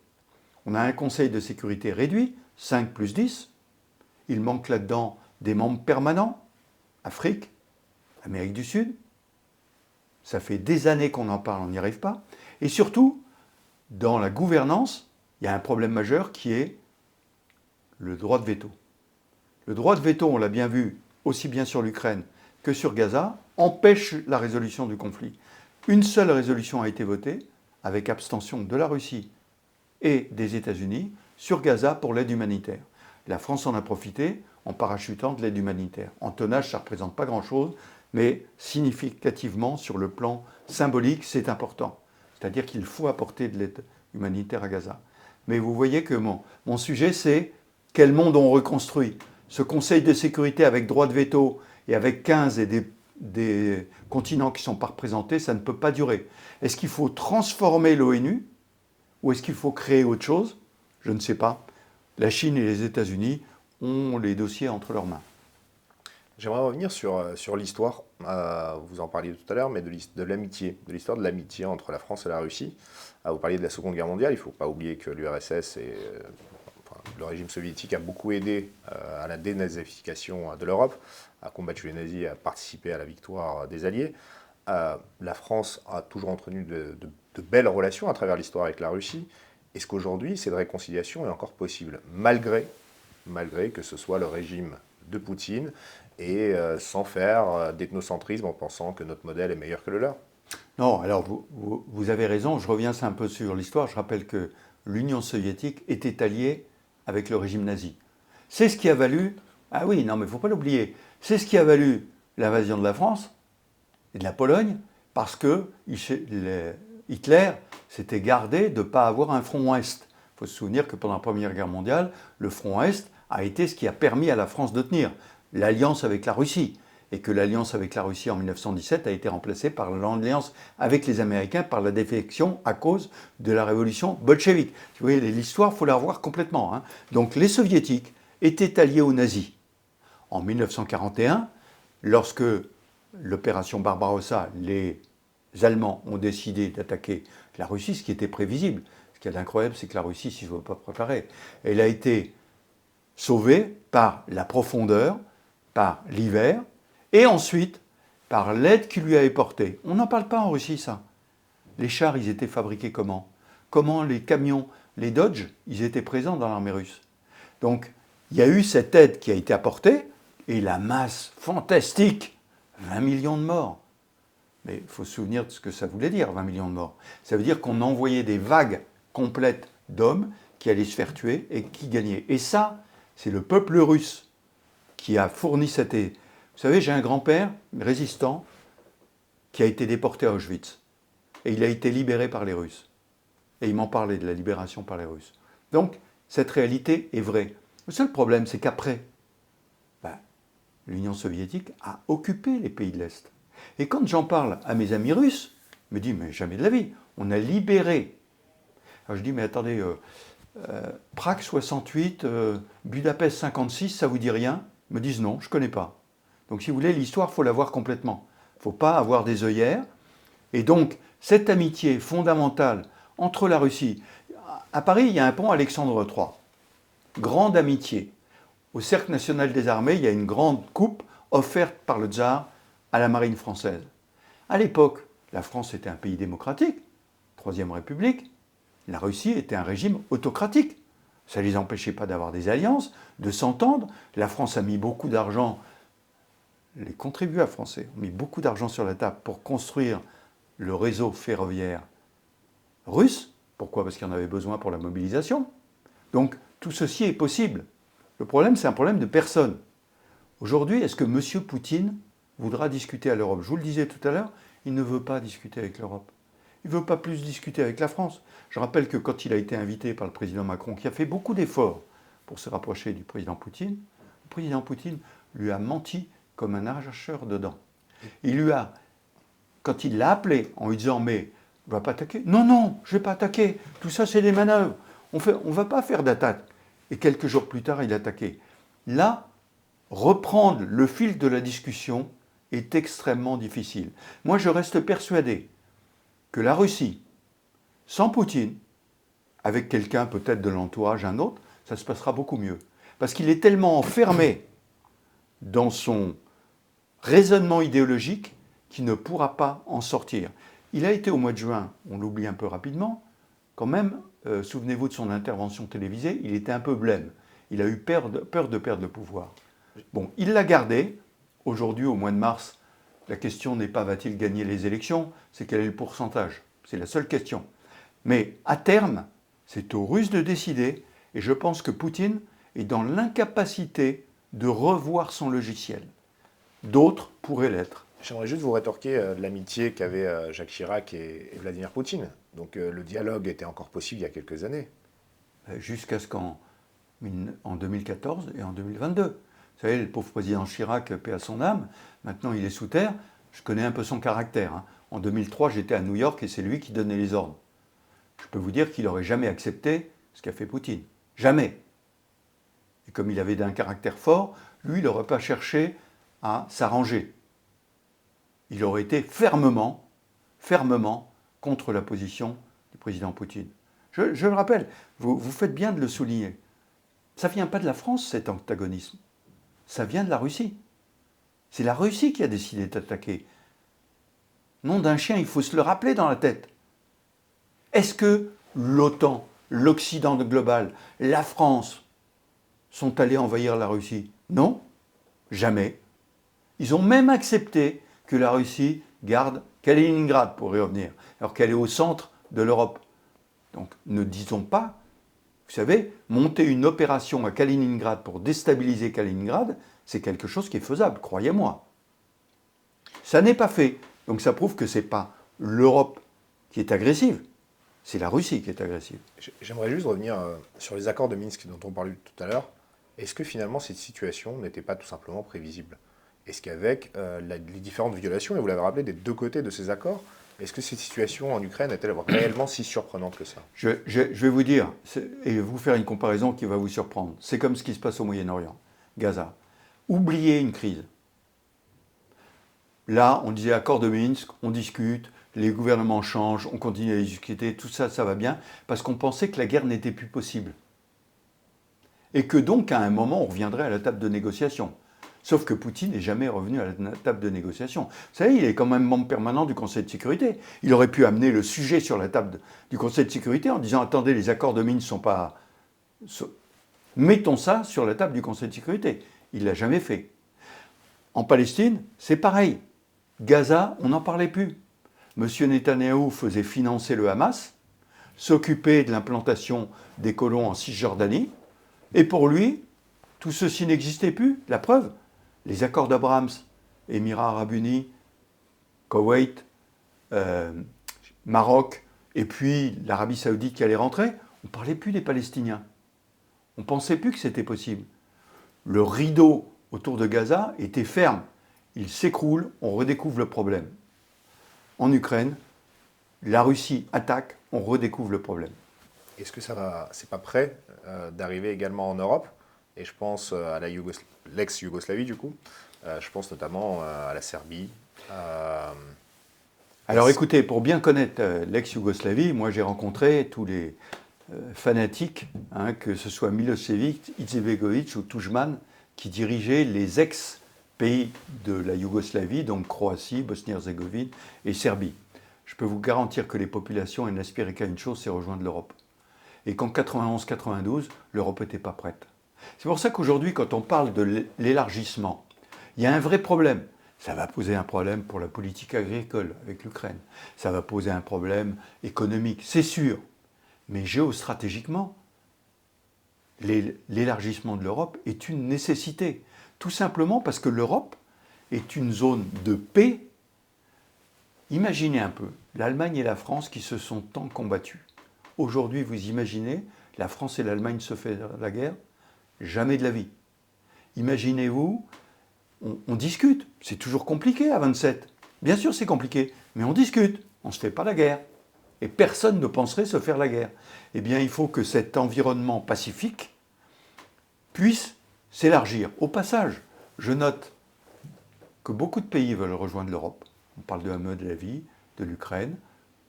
on a un Conseil de sécurité réduit, 5 plus 10. Il manque là-dedans des membres permanents, Afrique, Amérique du Sud. Ça fait des années qu'on en parle, on n'y arrive pas. Et surtout, dans la gouvernance, il y a un problème majeur qui est le droit de veto. Le droit de veto, on l'a bien vu, aussi bien sur l'Ukraine que sur Gaza, empêche la résolution du conflit. Une seule résolution a été votée, avec abstention de la Russie et des États-Unis, sur Gaza pour l'aide humanitaire. La France en a profité, en parachutant de l'aide humanitaire. En tonnage, ça ne représente pas grand-chose, mais significativement, sur le plan symbolique, c'est important. C'est-à-dire qu'il faut apporter de l'aide humanitaire à Gaza. Mais vous voyez que mon sujet, c'est quel monde on reconstruit. Ce Conseil de sécurité avec droit de veto et avec 15 et des continents qui ne sont pas représentés, ça ne peut pas durer. Est-ce qu'il faut transformer l'ONU ou est-ce qu'il faut créer autre chose? Je ne sais pas. La Chine et les États-Unis ont les dossiers entre leurs mains. J'aimerais revenir sur l'histoire, vous en parliez tout à l'heure, mais de l'amitié, de l'histoire de l'amitié entre la France et la Russie. Vous parliez de la Seconde Guerre mondiale, il ne faut pas oublier que l'URSS et le régime soviétique a beaucoup aidé à la dénazification de l'Europe, a combattu les nazis, a participé à la victoire des Alliés. La France a toujours entretenu de belles relations à travers l'histoire avec la Russie. Est-ce qu'aujourd'hui, cette réconciliation est encore possible, malgré que ce soit le régime de Poutine et sans faire d'ethnocentrisme en pensant que notre modèle est meilleur que le leur? Non, alors vous avez raison, je reviens un peu sur l'histoire. Je rappelle que l'Union soviétique était alliée avec le régime nazi. C'est ce qui a valu, ah oui, non mais il ne faut pas l'oublier, c'est ce qui a valu l'invasion de la France et de la Pologne, parce que Hitler s'était gardé de ne pas avoir un front Ouest. Il faut se souvenir que pendant la Première Guerre mondiale, le front Est a été ce qui a permis à la France de tenir l'alliance avec la Russie. Et que l'alliance avec la Russie en 1917 a été remplacée par l'alliance avec les Américains par la défection à cause de la révolution bolchevique. Vous voyez, l'histoire, il faut la revoir complètement. Hein. Donc les Soviétiques étaient alliés aux nazis. En 1941, lorsque l'opération Barbarossa, les Allemands ont décidé d'attaquer la Russie, ce qui était prévisible. Ce qui est incroyable, c'est que la Russie s'y soit pas préparée. Elle a été sauvée par la profondeur, par l'hiver, et ensuite par l'aide qu'il lui avait portée. On n'en parle pas en Russie, ça. Les chars, ils étaient fabriqués comment? Comment les camions, les Dodge, ils étaient présents dans l'armée russe. Donc, il y a eu cette aide qui a été apportée, et la masse fantastique, 20 millions de morts. Mais il faut se souvenir de ce que ça voulait dire, 20 millions de morts. Ça veut dire qu'on envoyait des vagues complètes d'hommes qui allaient se faire tuer et qui gagnaient. Et ça, c'est le peuple russe qui a fourni cette aide. Vous savez, j'ai un grand-père résistant qui a été déporté à Auschwitz. Et il a été libéré par les Russes. Et il m'en parlait de la libération par les Russes. Donc, cette réalité est vraie. Le seul problème, c'est qu'après, l'Union soviétique a occupé les pays de l'Est. Et quand j'en parle à mes amis russes, ils me disent, mais jamais de la vie, on a libéré. Alors je dis, mais attendez, Prague 68, Budapest 56, ça vous dit rien? Ils me disent non, je ne connais pas. Donc si vous voulez, l'histoire, il faut la voir complètement. Il ne faut pas avoir des œillères. Et donc, cette amitié fondamentale entre la Russie... À Paris, il y a un pont Alexandre III. Grande amitié. Au Cercle national des armées, il y a une grande coupe offerte par le tsar à la marine française. À l'époque, la France était un pays démocratique, Troisième République. La Russie était un régime autocratique. Ça ne les empêchait pas d'avoir des alliances, de s'entendre. La France a mis beaucoup d'argent, les contribuables français ont mis beaucoup d'argent sur la table pour construire le réseau ferroviaire russe. Pourquoi? Parce qu'il y en avait besoin pour la mobilisation. Donc tout ceci est possible. Le problème, c'est un problème de personne. Aujourd'hui, est-ce que M. Poutine voudra discuter à l'Europe? Je vous le disais tout à l'heure, il ne veut pas discuter avec l'Europe. Il ne veut pas plus discuter avec la France. Je rappelle que quand il a été invité par le président Macron, qui a fait beaucoup d'efforts pour se rapprocher du président Poutine, le président Poutine lui a menti comme un arracheur de dents. Il lui a, quand il l'a appelé en lui disant « mais on ne va pas attaquer ?» « Non, non, je ne vais pas attaquer. Tout ça, c'est des manœuvres. On ne va pas faire d'attaque. » Et quelques jours plus tard, il a attaqué. Là, reprendre le fil de la discussion est extrêmement difficile. Moi, je reste persuadé que la Russie, sans Poutine, avec quelqu'un peut-être de l'entourage, un autre, ça se passera beaucoup mieux. Parce qu'il est tellement enfermé dans son raisonnement idéologique qu'il ne pourra pas en sortir. Il a été au mois de juin, on l'oublie un peu rapidement, quand même, souvenez-vous de son intervention télévisée, il était un peu blême. Il a eu peur de perdre le pouvoir. Bon, il l'a gardé. Aujourd'hui, au mois de mars, la question n'est pas va-t-il gagner les élections, c'est quel est le pourcentage. C'est la seule question. Mais à terme, c'est aux Russes de décider, et je pense que Poutine est dans l'incapacité de revoir son logiciel. D'autres pourraient l'être. J'aimerais juste vous rétorquer de l'amitié qu'avaient Jacques Chirac et Vladimir Poutine. Donc le dialogue était encore possible il y a quelques années. Jusqu'à ce qu'en 2014 et en 2022. Vous savez, le pauvre président Chirac, paix à son âme, maintenant il est sous terre. Je connais un peu son caractère. Hein. En 2003, j'étais à New York et c'est lui qui donnait les ordres. Je peux vous dire qu'il n'aurait jamais accepté ce qu'a fait Poutine. Jamais. Et comme il avait un caractère fort, lui, il n'aurait pas cherché à s'arranger. Il aurait été fermement contre la position du président Poutine. Je le rappelle, vous faites bien de le souligner. Ça ne vient pas de la France, cet antagonisme. Ça vient de la Russie. C'est la Russie qui a décidé d'attaquer. Nom d'un chien, il faut se le rappeler dans la tête. Est-ce que l'OTAN, l'Occident global, la France sont allés envahir la Russie? Non, jamais. Ils ont même accepté que la Russie garde Kaliningrad, pour y revenir, alors qu'elle est au centre de l'Europe. Donc ne disons pas, vous savez, monter une opération à Kaliningrad pour déstabiliser Kaliningrad, c'est quelque chose qui est faisable, croyez-moi. Ça n'est pas fait. Donc ça prouve que ce n'est pas l'Europe qui est agressive, c'est la Russie qui est agressive. J'aimerais juste revenir sur les accords de Minsk dont on parlait tout à l'heure. Est-ce que finalement cette situation n'était pas tout simplement prévisible? Est-ce qu'avec les différentes violations, et vous l'avez rappelé, des deux côtés de ces accords, est-ce que cette situation en Ukraine est-elle réellement si surprenante que ça? Je vais vous dire, et vous faire une comparaison qui va vous surprendre. C'est comme ce qui se passe au Moyen-Orient, Gaza. Oubliez une crise. Là, on disait accord de Minsk, on discute, les gouvernements changent, on continue à discuter, tout ça, ça va bien, parce qu'on pensait que la guerre n'était plus possible. Et que donc, à un moment, on reviendrait à la table de négociation. Sauf que Poutine n'est jamais revenu à la table de négociation. Vous savez, il est quand même membre permanent du Conseil de sécurité. Il aurait pu amener le sujet sur la table du Conseil de sécurité en disant « Attendez, les accords de Minsk ne sont pas... Mettons ça sur la table du Conseil de sécurité. » Il ne l'a jamais fait. En Palestine, c'est pareil. Gaza, on n'en parlait plus. M. Netanyahou faisait financer le Hamas, s'occupait de l'implantation des colons en Cisjordanie, et pour lui, tout ceci n'existait plus. La preuve, les accords d'Abraham, Émirats arabes unis, Koweït, Maroc, et puis l'Arabie saoudite qui allait rentrer, on ne parlait plus des Palestiniens. On ne pensait plus que c'était possible. Le rideau autour de Gaza était ferme. Il s'écroule, on redécouvre le problème. En Ukraine, la Russie attaque, on redécouvre le problème. Est-ce que c'est pas prêt d'arriver également en Europe? Et je pense à l'ex-Yougoslavie du coup. Je pense notamment à la Serbie. Alors écoutez, pour bien connaître l'ex-Yougoslavie, moi j'ai rencontré tous les fanatiques, hein, que ce soit Milosevic, Izetbegovic ou Tudjman, qui dirigeaient les ex-pays de la Yougoslavie, donc Croatie, Bosnie-Herzégovine et Serbie. Je peux vous garantir que les populations elles n'aspiraient qu'à une chose, c'est rejoindre l'Europe. Et qu'en 91-92, l'Europe n'était pas prête. C'est pour ça qu'aujourd'hui, quand on parle de l'élargissement, il y a un vrai problème. Ça va poser un problème pour la politique agricole avec l'Ukraine. Ça va poser un problème économique, c'est sûr. Mais géostratégiquement, l'élargissement de l'Europe est une nécessité. Tout simplement parce que l'Europe est une zone de paix. Imaginez un peu, l'Allemagne et la France qui se sont tant combattues. Aujourd'hui, vous imaginez, la France et l'Allemagne se font la guerre? Jamais de la vie. Imaginez-vous, on discute. C'est toujours compliqué à 27. Bien sûr, c'est compliqué, mais on discute. On ne se fait pas la guerre. Et personne ne penserait se faire la guerre. Eh bien, il faut que cet environnement pacifique puisse s'élargir. Au passage, je note que beaucoup de pays veulent rejoindre l'Europe. On parle de la Moldavie, de l'Ukraine,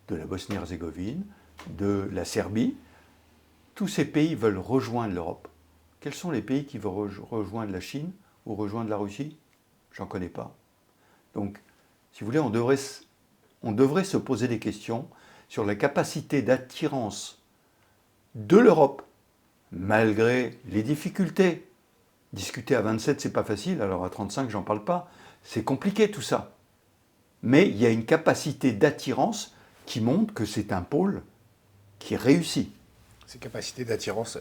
de la Bosnie-Herzégovine, de la Serbie. Tous ces pays veulent rejoindre l'Europe. Quels sont les pays qui veulent rejoindre la Chine ou rejoindre la Russie? J'en connais pas. Donc, si vous voulez, on devrait se poser des questions sur la capacité d'attirance de l'Europe, malgré les difficultés. Discuter à 27, c'est pas facile, alors à 35, j'en parle pas. C'est compliqué tout ça. Mais il y a une capacité d'attirance qui montre que c'est un pôle qui réussit. Ces capacités d'attirance,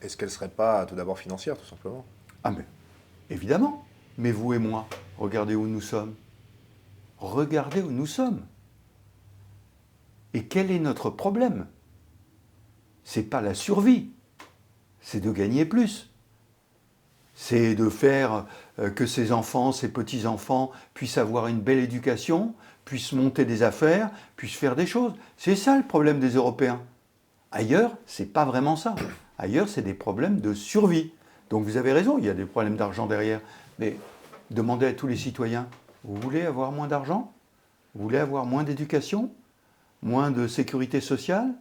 est-ce qu'elles ne seraient pas tout d'abord financières, tout simplement? Ah mais Évidemment. Mais vous et moi, regardez où nous sommes. Regardez où nous sommes. Et quel est notre problème? Ce n'est pas la survie, c'est de gagner plus. C'est de faire que ces enfants, ces petits-enfants puissent avoir une belle éducation, puissent monter des affaires, puissent faire des choses. C'est ça le problème des Européens. Ailleurs, ce n'est pas vraiment ça. Ailleurs, c'est des problèmes de survie. Donc vous avez raison, il y a des problèmes d'argent derrière. Mais demandez à tous les citoyens, vous voulez avoir moins d'argent? Vous voulez avoir moins d'éducation? Moins de sécurité sociale?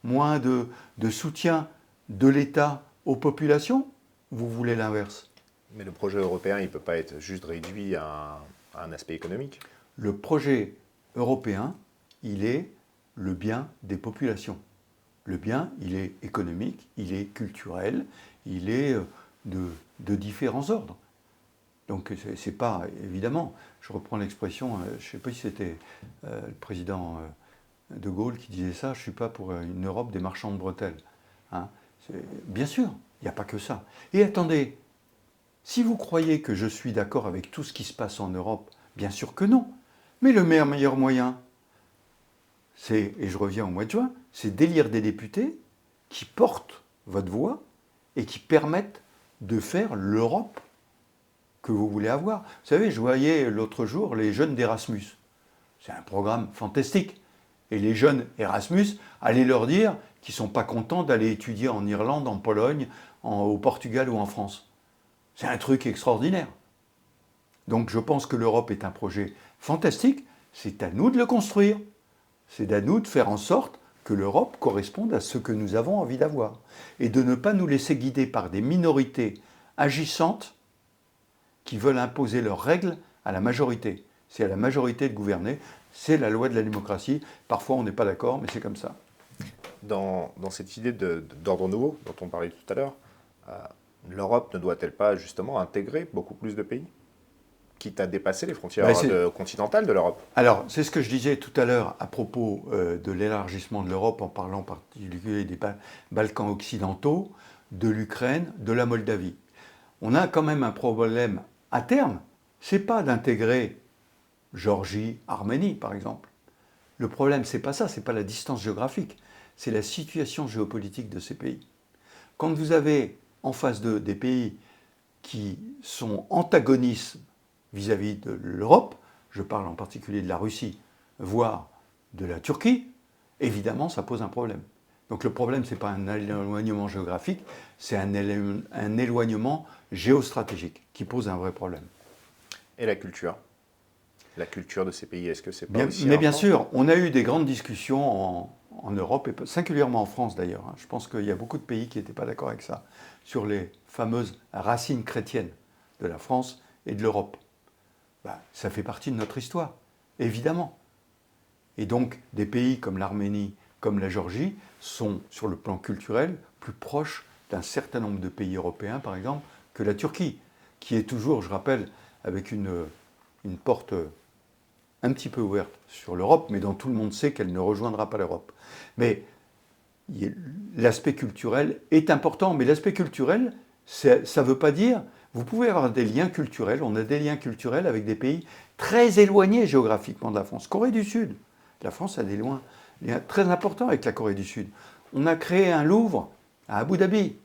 Moins de soutien de l'État aux populations? Vous voulez l'inverse? Mais le projet européen, il ne peut pas être juste réduit à un aspect économique. Le projet européen, il est le bien des populations. Le bien, il est économique, il est culturel, il est de différents ordres. Donc c'est pas, évidemment, je reprends l'expression, je ne sais pas si c'était le président de Gaulle qui disait ça, je ne suis pas pour une Europe des marchands de bretelles. Hein. Bien sûr, il n'y a pas que ça. Et attendez, si vous croyez que je suis d'accord avec tout ce qui se passe en Europe, bien sûr que non. Mais le meilleur moyen, c'est, et je reviens au mois de juin, c'est d'élire des députés qui portent votre voix et qui permettent de faire l'Europe que vous voulez avoir. Vous savez, je voyais l'autre jour les jeunes d'Erasmus. C'est un programme fantastique. Et les jeunes Erasmus, allez leur dire qu'ils ne sont pas contents d'aller étudier en Irlande, en Pologne, au Portugal ou en France. C'est un truc extraordinaire. Donc je pense que l'Europe est un projet fantastique. C'est à nous de le construire. C'est à nous de faire en sorte que l'Europe corresponde à ce que nous avons envie d'avoir. Et de ne pas nous laisser guider par des minorités agissantes qui veulent imposer leurs règles à la majorité. C'est à la majorité de gouverner. C'est la loi de la démocratie. Parfois, on n'est pas d'accord, mais c'est comme ça. Dans cette idée d'ordre nouveau dont on parlait tout à l'heure, l'Europe ne doit-elle pas justement intégrer beaucoup plus de pays, quitte à dépasser les frontières continentales de l'Europe? Alors, c'est ce que je disais tout à l'heure à propos de l'élargissement de l'Europe, en parlant en particulier des Balkans occidentaux, de l'Ukraine, de la Moldavie. On a quand même un problème à terme. Ce n'est pas d'intégrer Géorgie, Arménie, par exemple. Le problème, ce n'est pas ça, ce n'est pas la distance géographique, c'est la situation géopolitique de ces pays. Quand vous avez en face d'eux des pays qui sont antagonistes vis-à-vis de l'Europe, je parle en particulier de la Russie, voire de la Turquie, évidemment, ça pose un problème. Donc le problème, ce n'est pas un éloignement géographique, c'est un éloignement géostratégique qui pose un vrai problème. Et la culture? La culture de ces pays, est-ce que c'est pas aussi Mais bien sûr, on a eu des grandes discussions en Europe, et singulièrement en France d'ailleurs. Je pense qu'il y a beaucoup de pays qui n'étaient pas d'accord avec ça, sur les fameuses racines chrétiennes de la France et de l'Europe. Ça fait partie de notre histoire, évidemment. Et donc, des pays comme l'Arménie, comme la Géorgie, sont, sur le plan culturel, plus proches d'un certain nombre de pays européens, par exemple, que la Turquie, qui est toujours, je rappelle, avec une porte un petit peu ouverte sur l'Europe, mais dont tout le monde sait qu'elle ne rejoindra pas l'Europe. Mais l'aspect culturel est important, mais l'aspect culturel, ça ne veut pas dire... Vous pouvez avoir des liens culturels, on a des liens culturels avec des pays très éloignés géographiquement de la France. Corée du Sud, la France a des liens très importants avec la Corée du Sud. On a créé un Louvre à Abu Dhabi.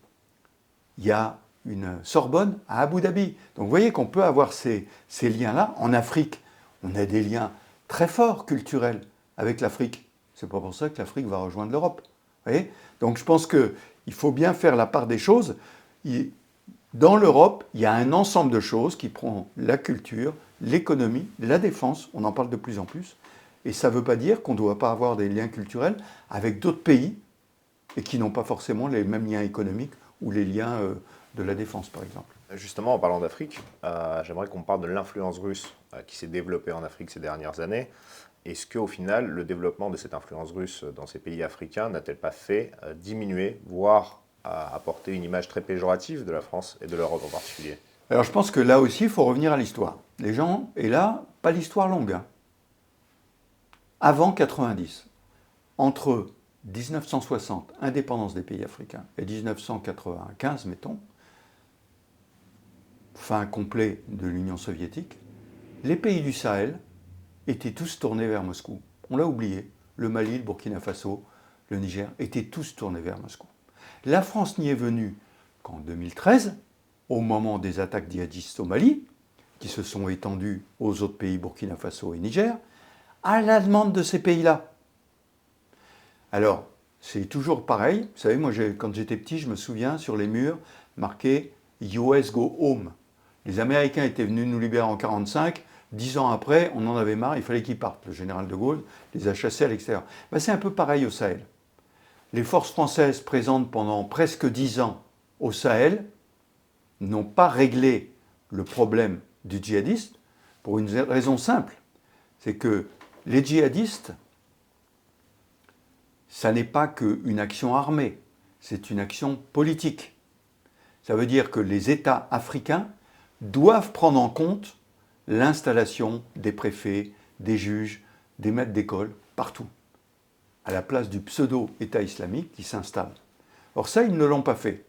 Il y a une Sorbonne à Abu Dhabi. Donc vous voyez qu'on peut avoir ces liens-là. En Afrique, on a des liens très forts culturels avec l'Afrique. C'est pas pour ça que l'Afrique va rejoindre l'Europe. Vous voyez ? Donc je pense qu'il faut bien faire la part des choses. Dans l'Europe, il y a un ensemble de choses qui prend la culture, l'économie, la défense, on en parle de plus en plus, et ça ne veut pas dire qu'on ne doit pas avoir des liens culturels avec d'autres pays et qui n'ont pas forcément les mêmes liens économiques ou les liens de la défense, par exemple. Justement, en parlant d'Afrique, j'aimerais qu'on parle de l'influence russe qui s'est développée en Afrique ces dernières années. Est-ce qu'au final, le développement de cette influence russe dans ces pays africains n'a-t-elle pas fait diminuer, voire apporter une image très péjorative de la France et de l'Europe en particulier? Alors je pense que là aussi, il faut revenir à l'histoire. Les gens, et là, pas l'histoire longue. Avant 90, entre 1960, indépendance des pays africains, et 1995, mettons, fin complet de l'Union soviétique, les pays du Sahel étaient tous tournés vers Moscou. On l'a oublié. Le Mali, le Burkina Faso, le Niger étaient tous tournés vers Moscou. La France n'y est venue qu'en 2013, au moment des attaques djihadistes au Mali, qui se sont étendues aux autres pays Burkina Faso et Niger, à la demande de ces pays-là. Alors, c'est toujours pareil. Vous savez, moi, quand j'étais petit, je me souviens, sur les murs, marqué « US Go Home ». Les Américains étaient venus nous libérer en 1945. 10 ans après, on en avait marre, il fallait qu'ils partent. Le général de Gaulle les a chassés à l'extérieur. Ben, c'est un peu pareil au Sahel. Les forces françaises présentes pendant presque 10 ans au Sahel n'ont pas réglé le problème du djihadiste pour une raison simple. C'est que les djihadistes, ça n'est pas qu'une action armée, c'est une action politique. Ça veut dire que les États africains doivent prendre en compte l'installation des préfets, des juges, des maîtres d'école, partout, à la place du pseudo-État islamique qui s'installe. Or ça, ils ne l'ont pas fait.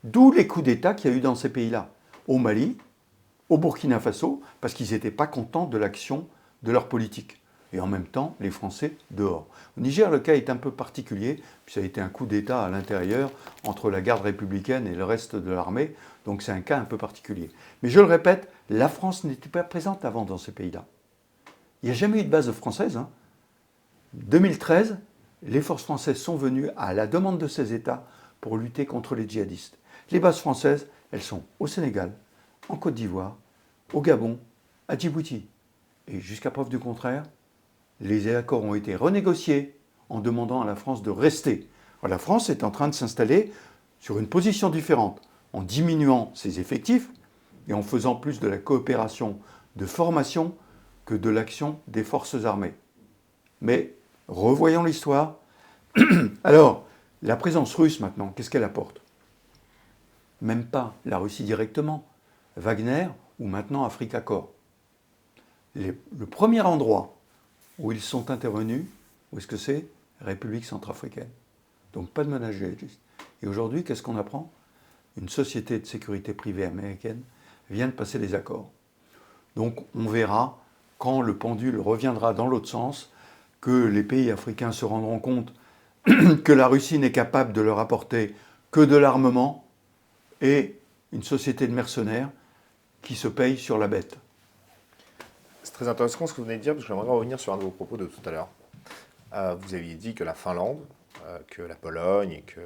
D'où les coups d'État qu'il y a eu dans ces pays-là, au Mali, au Burkina Faso, parce qu'ils n'étaient pas contents de l'action de leur politique. Et en même temps, les Français dehors. Au Niger, le cas est un peu particulier, puis ça a été un coup d'État à l'intérieur entre la garde républicaine et le reste de l'armée, donc c'est un cas un peu particulier. Mais je le répète, la France n'était pas présente avant dans ces pays-là. Il n'y a jamais eu de base française. En 2013, les forces françaises sont venues à la demande de ces États pour lutter contre les djihadistes. Les bases françaises, elles sont au Sénégal, en Côte d'Ivoire, au Gabon, à Djibouti. Et jusqu'à preuve du contraire, les accords ont été renégociés en demandant à la France de rester. Alors, la France est en train de s'installer sur une position différente, en diminuant ses effectifs et en faisant plus de la coopération de formation que de l'action des forces armées. Mais revoyons l'histoire. Alors, la présence russe maintenant, qu'est-ce qu'elle apporte? Même pas la Russie directement, Wagner ou maintenant Africa Corps. Le premier endroit où ils sont intervenus, où est-ce que c'est? République centrafricaine. Donc pas de menace djihadiste. Et aujourd'hui, qu'est-ce qu'on apprend? Une société de sécurité privée américaine vient de passer des accords. Donc on verra quand le pendule reviendra dans l'autre sens, que les pays africains se rendront compte que la Russie n'est capable de leur apporter que de l'armement et une société de mercenaires qui se paye sur la bête. C'est très intéressant ce que vous venez de dire, parce que j'aimerais revenir sur un de vos propos de tout à l'heure. Vous aviez dit que la Finlande, que la Pologne et que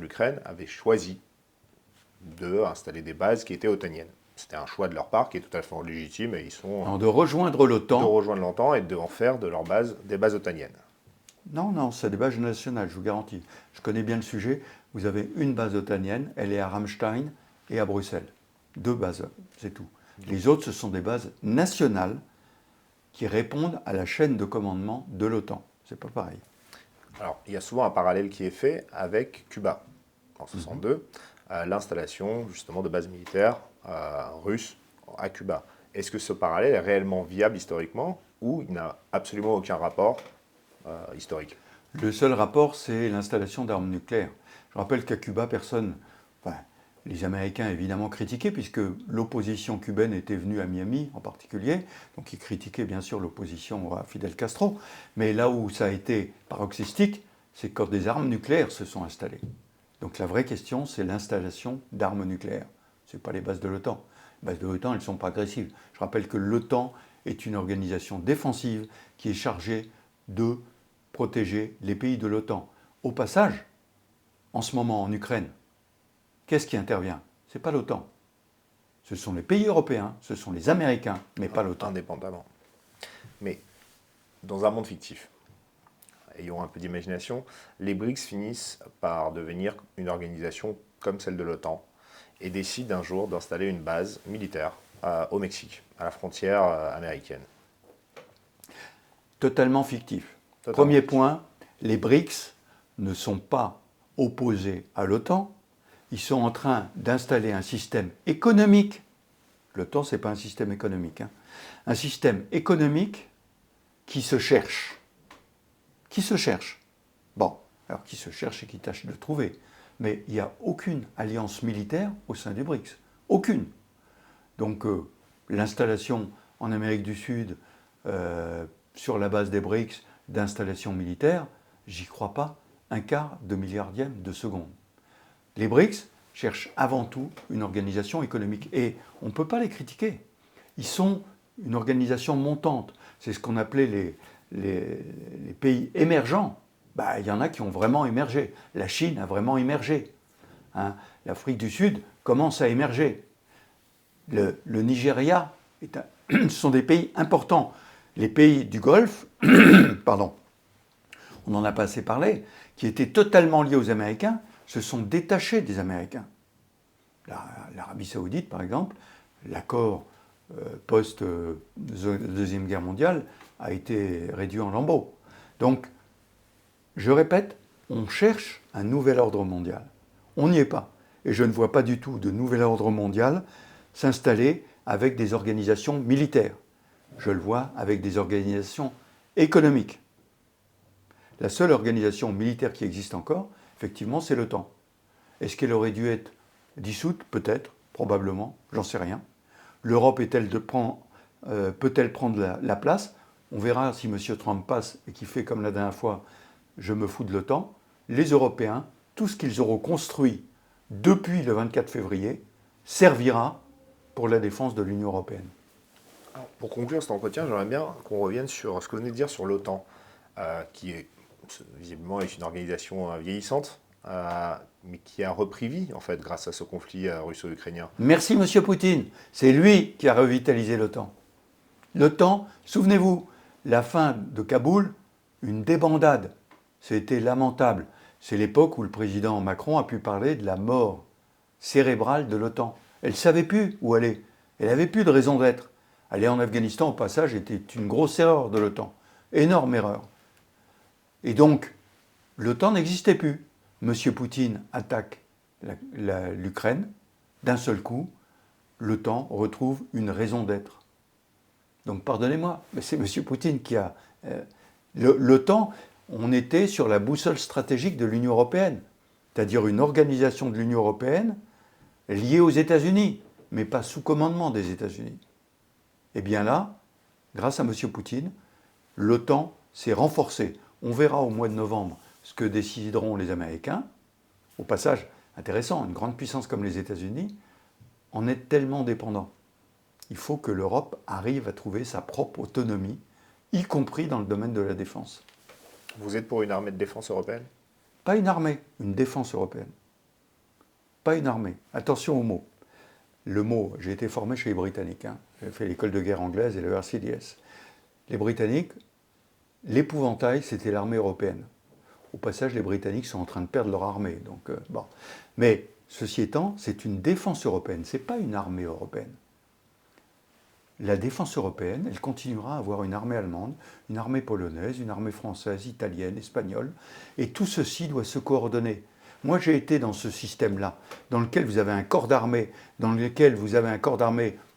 l'Ukraine avaient choisi d'installer des bases qui étaient otaniennes. C'était un choix de leur part qui est tout à fait légitime et ils sont... Non, de rejoindre l'OTAN. De rejoindre l'OTAN et d'en faire de leurs bases des bases otaniennes. Non, c'est des bases nationales, je vous garantis. Je connais bien le sujet. Vous avez une base otanienne, elle est à Ramstein et à Bruxelles. 2 bases, c'est tout. Les autres, ce sont des bases nationales qui répondent à la chaîne de commandement de l'OTAN. C'est pas pareil. Alors, il y a souvent un parallèle qui est fait avec Cuba, en 1962, l'installation justement de bases militaires russes à Cuba. Est-ce que ce parallèle est réellement viable historiquement ou il n'a absolument aucun rapport historique? Le seul rapport, c'est l'installation d'armes nucléaires. Je rappelle qu'à Cuba, les Américains évidemment critiquaient, puisque l'opposition cubaine était venue à Miami en particulier, donc ils critiquaient bien sûr l'opposition à Fidel Castro, mais là où ça a été paroxystique, c'est quand des armes nucléaires se sont installées. Donc la vraie question, c'est l'installation d'armes nucléaires. Ce n'est pas les bases de l'OTAN. Les bases de l'OTAN, elles ne sont pas agressives. Je rappelle que l'OTAN est une organisation défensive qui est chargée de protéger les pays de l'OTAN. Au passage, en ce moment en Ukraine, qu'est-ce qui intervient? Ce n'est pas l'OTAN. Ce sont les pays européens, ce sont les Américains, mais pas l'OTAN. Indépendamment. Mais dans un monde fictif, ayons un peu d'imagination, les BRICS finissent par devenir une organisation comme celle de l'OTAN et décident un jour d'installer une base militaire au Mexique, à la frontière américaine. Totalement fictif. Premier point, les BRICS ne sont pas opposés à l'OTAN. Ils sont en train d'installer un système économique. L'OTAN, ce n'est pas un système économique. Un système économique qui se cherche. Qui se cherche. Bon, alors qui se cherche et qui tâche de trouver. Mais il n'y a aucune alliance militaire au sein du BRICS. Aucune. Donc l'installation en Amérique du Sud, sur la base des BRICS, d'installations militaires, j'y crois pas un quart de milliardième de seconde. Les BRICS cherchent avant tout une organisation économique. Et on ne peut pas les critiquer. Ils sont une organisation montante. C'est ce qu'on appelait les pays émergents. Bah, il y en a qui ont vraiment émergé. La Chine a vraiment émergé. Hein. L'Afrique du Sud commence à émerger. Le Nigeria, ce sont des pays importants. Les pays du Golfe, pardon, on n'en a pas assez parlé, qui étaient totalement liés aux Américains, se sont détachés des Américains. L'Arabie Saoudite, par exemple, l'accord post-Deuxième Guerre mondiale a été réduit en lambeaux. Donc, je répète, on cherche un nouvel ordre mondial. On n'y est pas. Et je ne vois pas du tout de nouvel ordre mondial s'installer avec des organisations militaires. Je le vois avec des organisations économiques. La seule organisation militaire qui existe encore, effectivement, c'est l'OTAN. Est-ce qu'elle aurait dû être dissoute? Peut-être, probablement, j'en sais rien. L'Europe peut-elle prendre la place? On verra si M. Trump passe et qu'il fait comme la dernière fois, je me fous de l'OTAN. Les Européens, tout ce qu'ils auront construit depuis le 24 février, servira pour la défense de l'Union européenne. Alors, pour conclure cet entretien, j'aimerais bien qu'on revienne sur ce que vous venez de dire sur l'OTAN, qui est visiblement est une organisation vieillissante, mais qui a repris vie en fait grâce à ce conflit russo-ukrainien. Merci M. Poutine, c'est lui qui a revitalisé l'OTAN. L'OTAN, souvenez-vous, la fin de Kaboul, une débandade, c'était lamentable. C'est l'époque où le président Macron a pu parler de la mort cérébrale de l'OTAN. Elle ne savait plus où aller, elle n'avait plus de raison d'être. Aller en Afghanistan, au passage, était une grosse erreur de l'OTAN, énorme erreur. Et donc, l'OTAN n'existait plus. M. Poutine attaque l'Ukraine, d'un seul coup, l'OTAN retrouve une raison d'être. Donc pardonnez-moi, mais c'est M. Poutine qui a... L'OTAN, on était sur la boussole stratégique de l'Union européenne, c'est-à-dire une organisation de l'Union européenne liée aux États-Unis, mais pas sous commandement des États-Unis. Et bien là, grâce à M. Poutine, l'OTAN s'est renforcée. On verra au mois de novembre ce que décideront les Américains. Au passage, intéressant, une grande puissance comme les États-Unis en est tellement dépendant. Il faut que l'Europe arrive à trouver sa propre autonomie, y compris dans le domaine de la défense. Vous êtes pour une armée de défense européenne? Pas une armée, une défense européenne. Pas une armée. Attention au mot. Le mot, j'ai été formé chez les Britanniques. J'ai fait l'école de guerre anglaise et le RCDS. Les Britanniques, l'épouvantail, c'était l'armée européenne. Au passage, les Britanniques sont en train de perdre leur armée. Donc, bon. Mais, ceci étant, c'est une défense européenne, ce n'est pas une armée européenne. La défense européenne, elle continuera à avoir une armée allemande, une armée polonaise, une armée française, italienne, espagnole, et tout ceci doit se coordonner. Moi, j'ai été dans ce système-là, dans lequel vous avez un corps d'armée,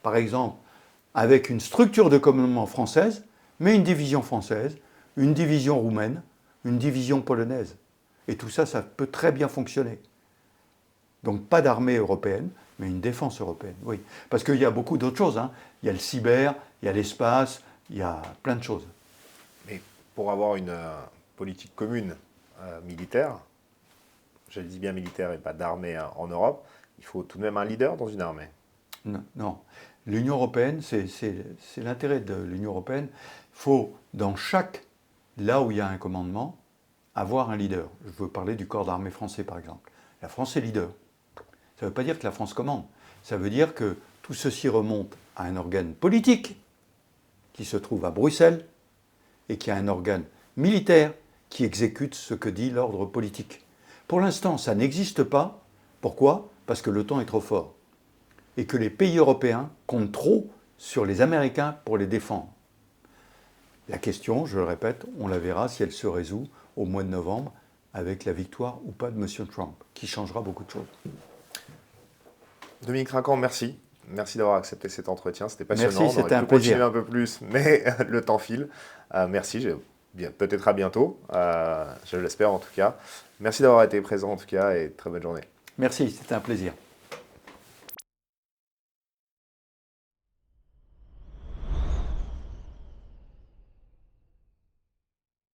par exemple, avec une structure de commandement française, mais une division française, une division roumaine, une division polonaise. Et tout ça, ça peut très bien fonctionner. Donc pas d'armée européenne, mais une défense européenne, oui. Parce qu'il y a beaucoup d'autres choses. Hein. Il y a le cyber, il y a l'espace, il y a plein de choses. Mais pour avoir une politique commune militaire, je dis bien militaire et pas d'armée en Europe, il faut tout de même un leader dans une armée. Non. L'Union européenne, c'est l'intérêt de l'Union européenne. Il faut, là où il y a un commandement, avoir un leader. Je veux parler du corps d'armée français, par exemple. La France est leader. Ça ne veut pas dire que la France commande. Ça veut dire que tout ceci remonte à un organe politique qui se trouve à Bruxelles et qui a un organe militaire qui exécute ce que dit l'ordre politique. Pour l'instant, ça n'existe pas. Pourquoi? Parce que l'OTAN est trop fort. Et que les pays européens comptent trop sur les Américains pour les défendre. La question, je le répète, on la verra si elle se résout au mois de novembre avec la victoire ou pas de M. Trump, qui changera beaucoup de choses. Dominique Trinquant, merci. Merci d'avoir accepté cet entretien. C'était passionnant. Merci, c'était un plaisir. On aurait pu continuer un peu plus, mais le temps file. Merci. Peut-être à bientôt. Je l'espère en tout cas. Merci d'avoir été présent en tout cas et très bonne journée. Merci, c'était un plaisir.